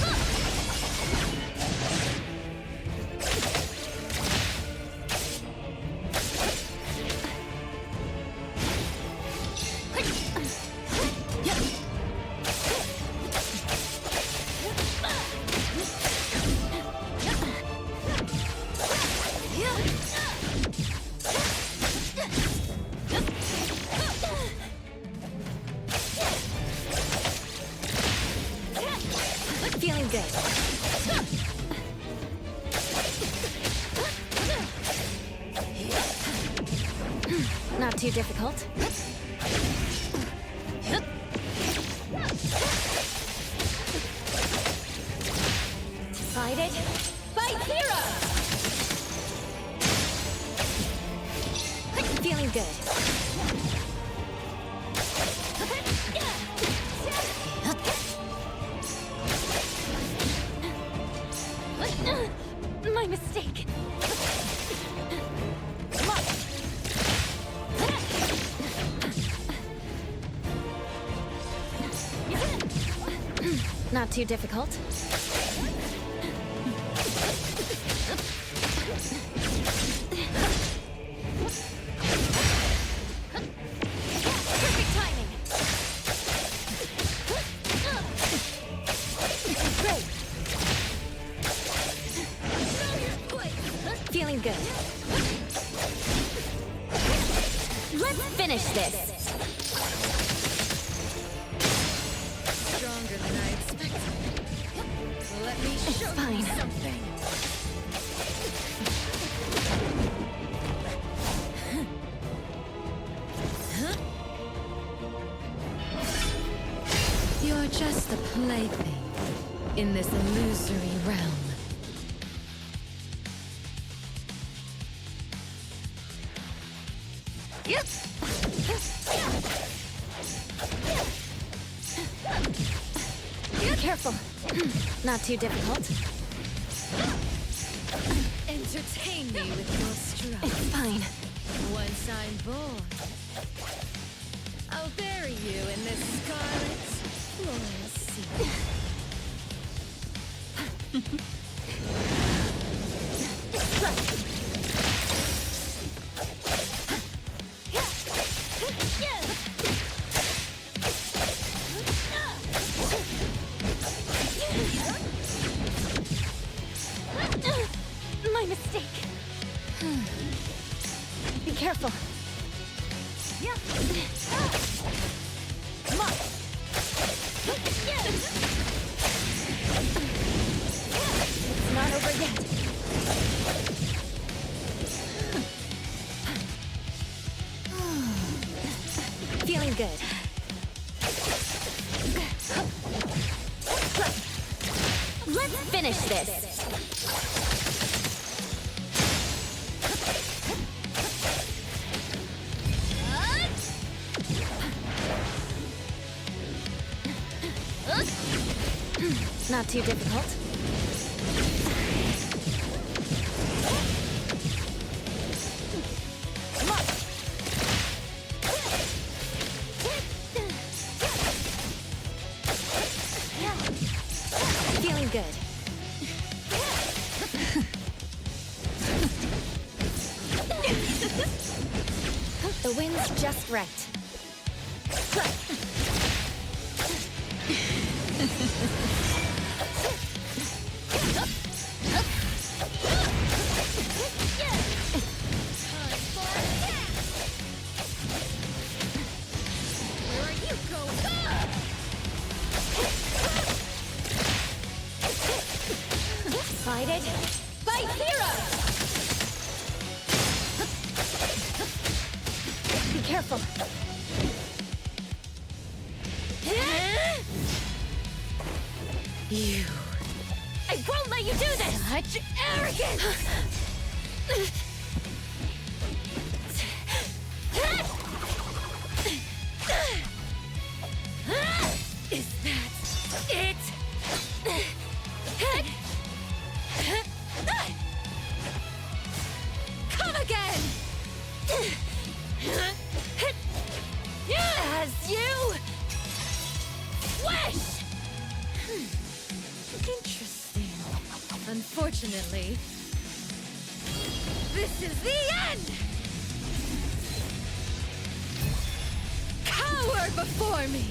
Feeling good. Not too difficult. Decided. Fight hero! Feeling good. My mistake. Come on. Not too difficult. Perfect timing. Great. Feeling good. Let's finish this. Stronger than I expected. Let me It's show fine. you something. You're just a plaything in this illusory realm. Yep. Careful. Not too difficult. Entertain me with your strut. It's fine. Once I'm born, I'll bury you in this scarlet floral sea. My mistake. Be careful. Come on. It's not over yet. Feeling good. Let's finish this. Not too difficult. Come on. Feeling good. The wind's just right. Fight it. Fight hero! Be careful. You. I won't let you do this! Such arrogance! Is that it? Come again! As you wish! Interesting. Unfortunately, this is the end! Cower before me!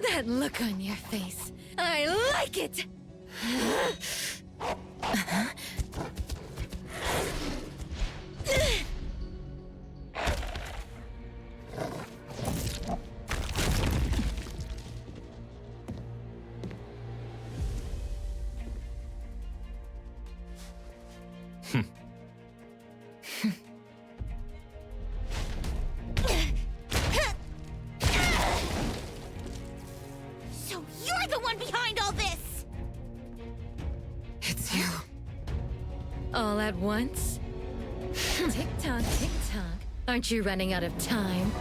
That look on your face. I like it! So you're the one behind all this! It's you. All at once? Tick-tock, tick-tock. Aren't you running out of time?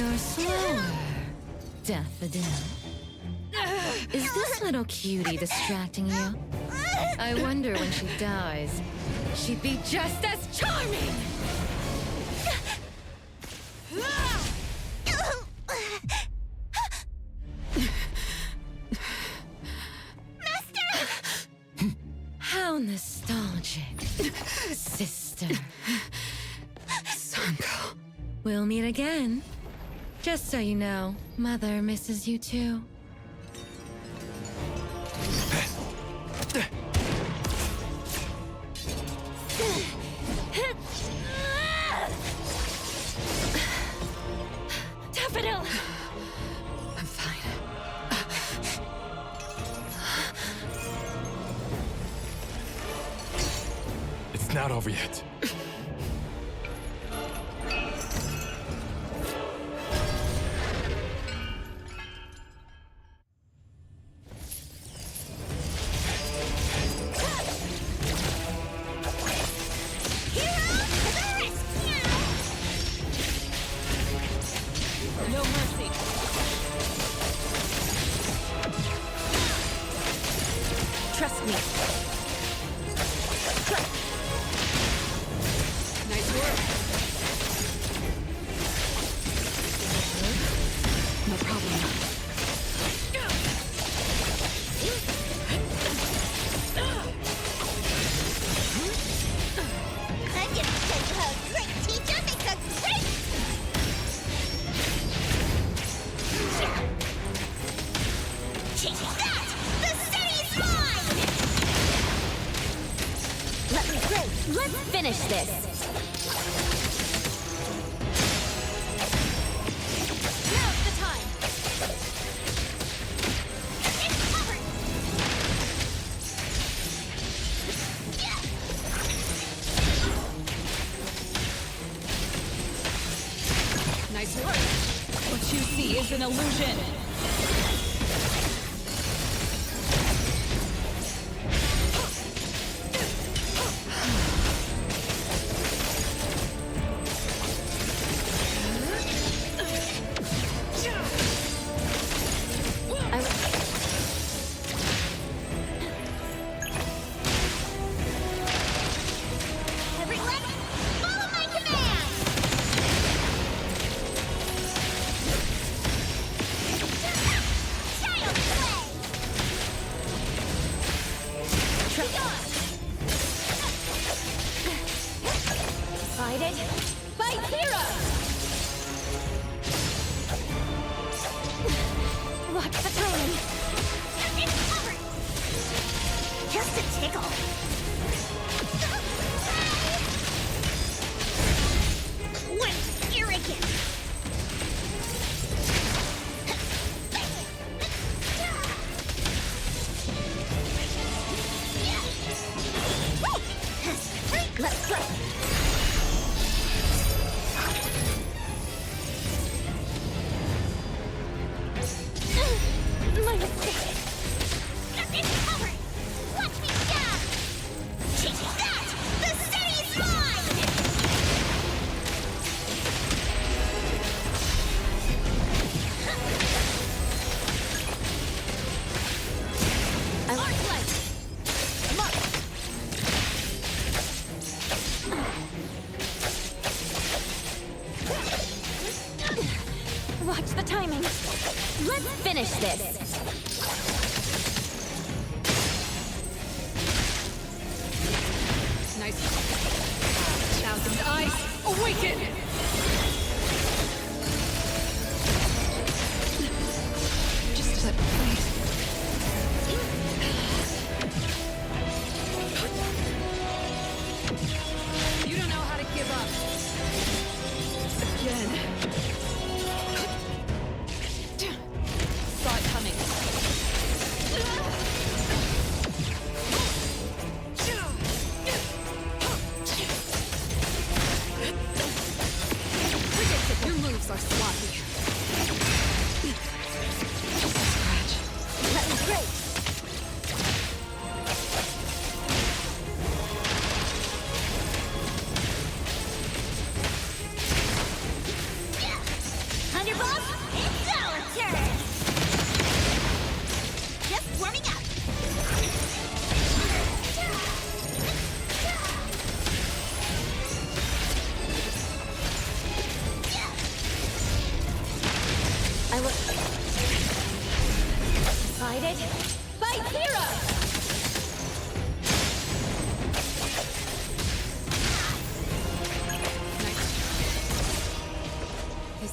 You're slower, Daffodil. Is this little cutie distracting you? I wonder when she dies, she'd be just as charming! How nostalgic, sister. Sanko. We'll meet again. Just so you know, Mother misses you too. Daffodil! I'm fine. It's not over yet. No mercy. Trust me. Nice work. No problem. I'm gonna tell you how a great teacher makes a great... Take that! The city's mine! Let me through. Let's finish this. Now's the time! It's covered! Nice work. What you see is an illusion. Everyone, follow my command! Child's play! Decided? Fight hero! Watch the timing. It's covered! Just a tickle. Quite arrogant! Let's go. My mistake! It's covered! Watch me stab! Take that! The city's mine! Arclight! Watch the timing. Let's finish this. Nice. Thousand eyes, awaken! Just let me, please. You don't know how to give up. Again. Saw it coming.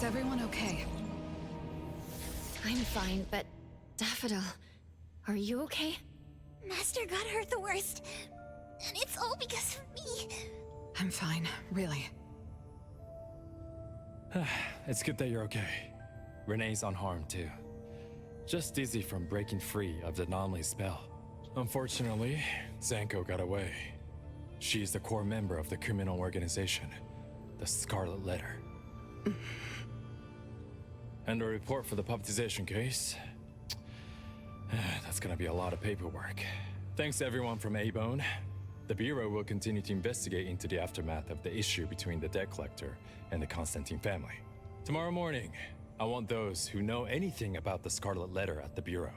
everyone okay? I'm fine, but Daffodil, are you okay? Master got hurt the worst, and it's all because of me. I'm fine, really. It's good that you're okay. Renee's unharmed too. Just dizzy from breaking free of the anomaly spell. Unfortunately, Zanko got away. She's the core member of the criminal organization, the Scarlet Letter. And a report for the puppetization case. That's gonna be a lot of paperwork. Thanks to everyone from A-Bone. The Bureau will continue to investigate into the aftermath of the issue between the debt collector and the Constantine family. Tomorrow morning, I want those who know anything about the Scarlet Letter at the Bureau.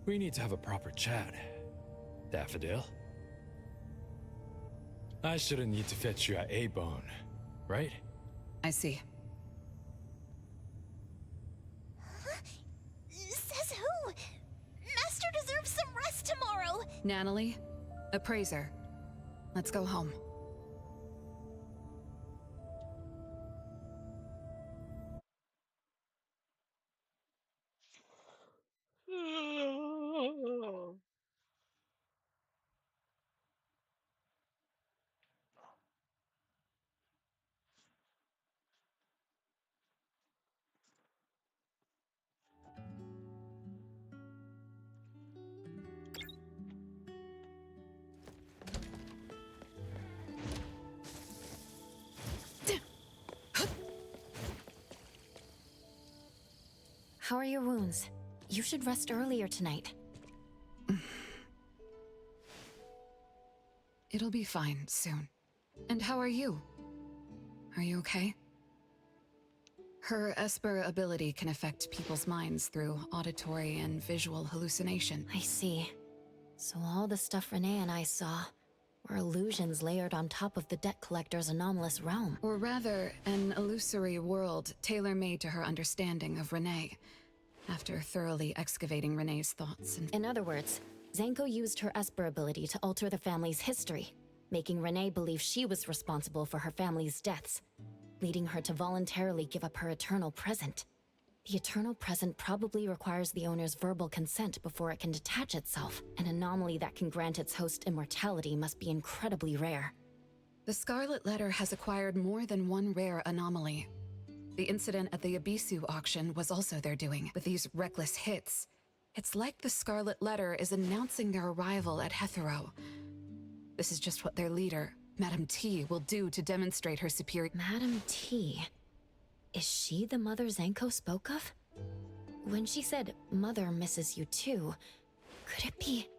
We need to have a proper chat. Daffodil? I shouldn't need to fetch you at A-Bone, right? I see. Says who? Master deserves some rest tomorrow. Natalie, Appraiser. Let's go home. How are your wounds? You should rest earlier tonight. It'll be fine soon. And how are you? Are you okay? Her Esper ability can affect people's minds through auditory and visual hallucination. I see. So all the stuff Renee and I saw were illusions layered on top of the debt collector's anomalous realm. Or rather, an illusory world tailor-made to her understanding of Renee, after thoroughly excavating Renee's thoughts and... In other words, Zanko used her Esper ability to alter the family's history, making Renee believe she was responsible for her family's deaths, leading her to voluntarily give up her eternal present. The eternal present probably requires the owner's verbal consent before it can detach itself. An anomaly that can grant its host immortality must be incredibly rare. The Scarlet Letter has acquired more than one rare anomaly. The incident at the Abisu auction was also their doing, with these reckless hits. It's like the Scarlet Letter is announcing their arrival at Hethero. This is just what their leader, Madame T, will do to demonstrate her superior— Madame T? Is she the mother Zanko spoke of? When she said, "Mother misses you too," could it be—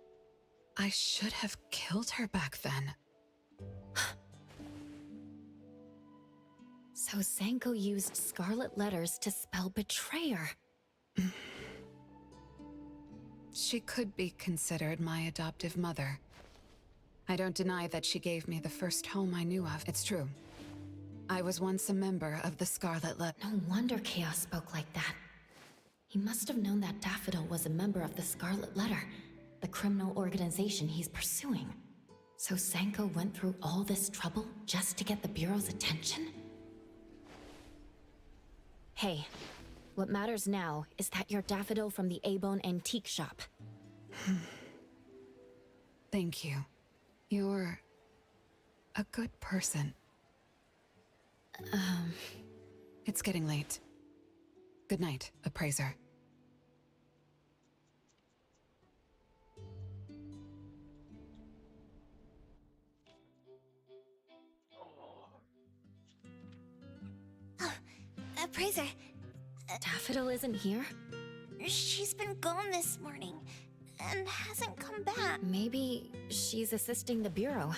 I should have killed her back then. So Zanko used Scarlet Letters to spell betrayer. She could be considered my adoptive mother. I don't deny that she gave me the first home I knew of. It's true. I was once a member of the Scarlet Letter. No wonder Chaos spoke like that. He must have known that Daffodil was a member of the Scarlet Letter, the criminal organization he's pursuing. So Zanko went through all this trouble just to get the Bureau's attention? Hey, what matters now is that you're Daffodil from the A-Bone Antique Shop. Thank you. You're a good person. It's getting late. Good night, Appraiser. Appraiser. Daffodil isn't here? She's been gone this morning, and hasn't come back. Maybe she's assisting the Bureau.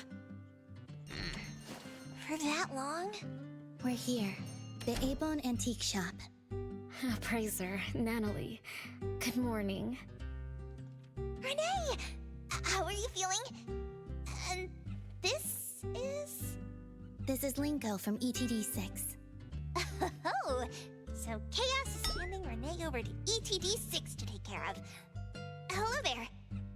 For that long? We're here. The A-Bone Antique Shop. Appraiser, Natalie. Good morning. Renee! How are you feeling? And this is... This is Linko from ETD6. Oh, so Chaos is handing Renee over to ETD6 to take care of. Hello there.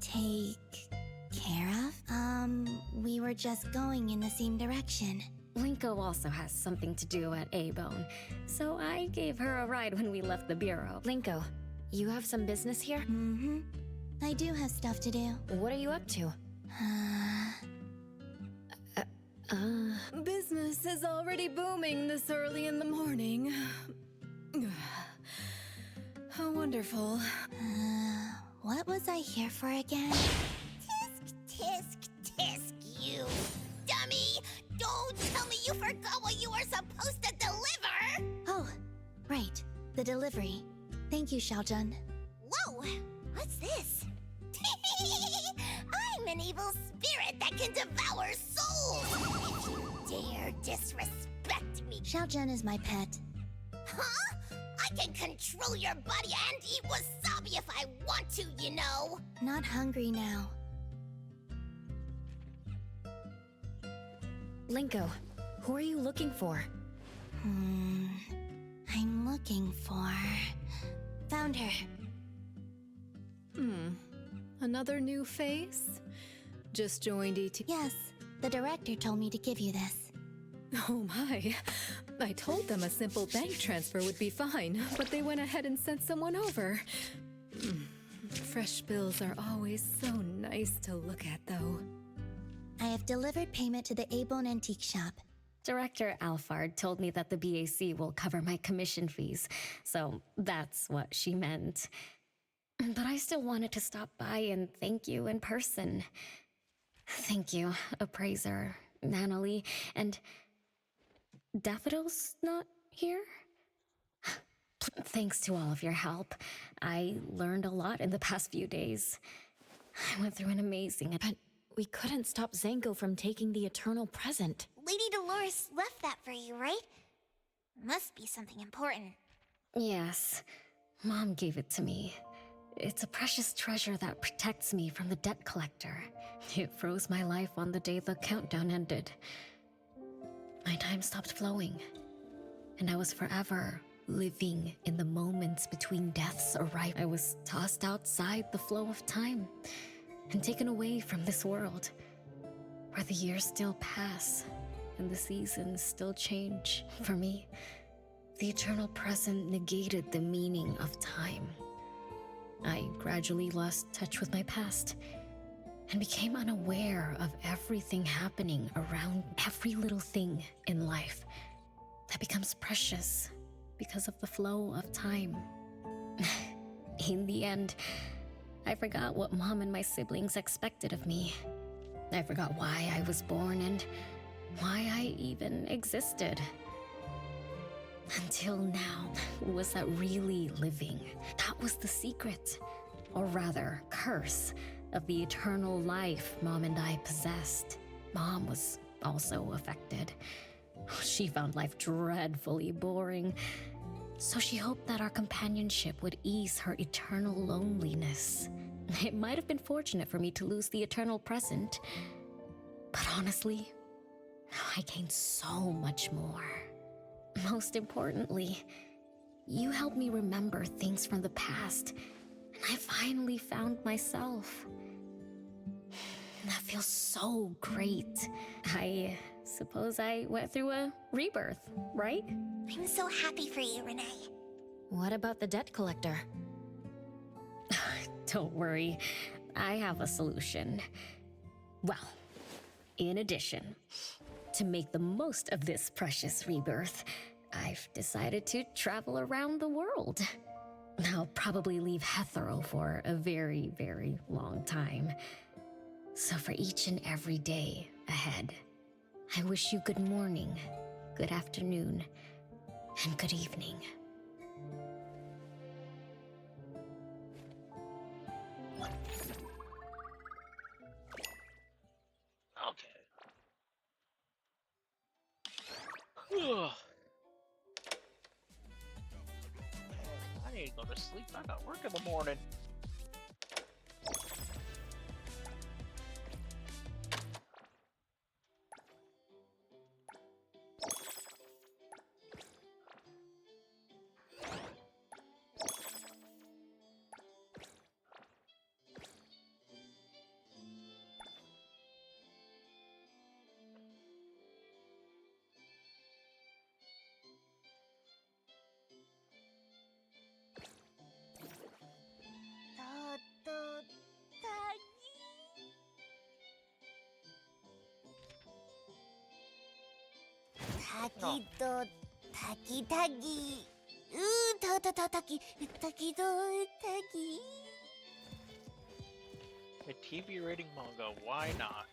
Take care of? We were just going in the same direction. Linko also has something to do at A-Bone, so I gave her a ride when we left the bureau. Linko, you have some business here? Mm-hmm. I do have stuff to do. What are you up to? Business is already booming this early in the morning. How wonderful. What was I here for again? Tisk, you dummy! Don't tell me you forgot what you were supposed to deliver! Oh, right. The delivery. Thank you, Xiaojun. Whoa! What's this? I'm an evil spirit that can devour souls! If you dare disrespect me... Xiaojun is my pet. Huh? I can control your body and eat wasabi if I want to, you know! Not hungry now. Linko, who are you looking for? I'm looking for... Found her. Another new face? Just joined ET. Yes, the director told me to give you this. Oh my. I told them a simple bank transfer would be fine, but they went ahead and sent someone over. Fresh bills are always so nice to look at, though. I have delivered payment to the A-Bone Antique Shop. Director Alfard told me that the BAC will cover my commission fees, so that's what she meant. But I still wanted to stop by and thank you in person. Thank you, Appraiser, Nanalie, and... Daffodil's not here? Thanks to all of your help. I learned a lot in the past few days. I went through an amazing... But we couldn't stop Zango from taking the eternal present. Lady Dolores left that for you, right? Must be something important. Yes. Mom gave it to me. It's a precious treasure that protects me from the debt collector. It froze my life on the day the countdown ended. My time stopped flowing, and I was forever living in the moments between deaths arriving. I was tossed outside the flow of time and taken away from this world, where the years still pass and the seasons still change. For me, the eternal present negated the meaning of time. I gradually lost touch with my past and became unaware of everything happening around. Every little thing in life that becomes precious because of the flow of time. In the end, I forgot what Mom and my siblings expected of me. I forgot why I was born and why I even existed. Until now, was that really living? That was the secret, or rather, curse, of the eternal life Mom and I possessed. Mom was also affected. She found life dreadfully boring, so she hoped that our companionship would ease her eternal loneliness. It might have been fortunate for me to lose the eternal present, but honestly, I gained so much more. Most importantly, you helped me remember things from the past, and I finally found myself. That feels so great. I suppose I went through a rebirth, right? I'm so happy for you, Renee. What about the debt collector? Don't worry, I have a solution. Well, in addition, to make the most of this precious rebirth, I've decided to travel around the world. I'll probably leave Hethero for a very, very long time. So for each and every day ahead, I wish you good morning, good afternoon, and good evening. Okay. Ugh. I need to go to sleep. I got work in the morning. Taki do taki taki. Taki taki do taki. A TV rating manga, why not?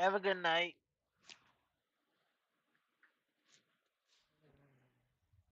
Have a good night.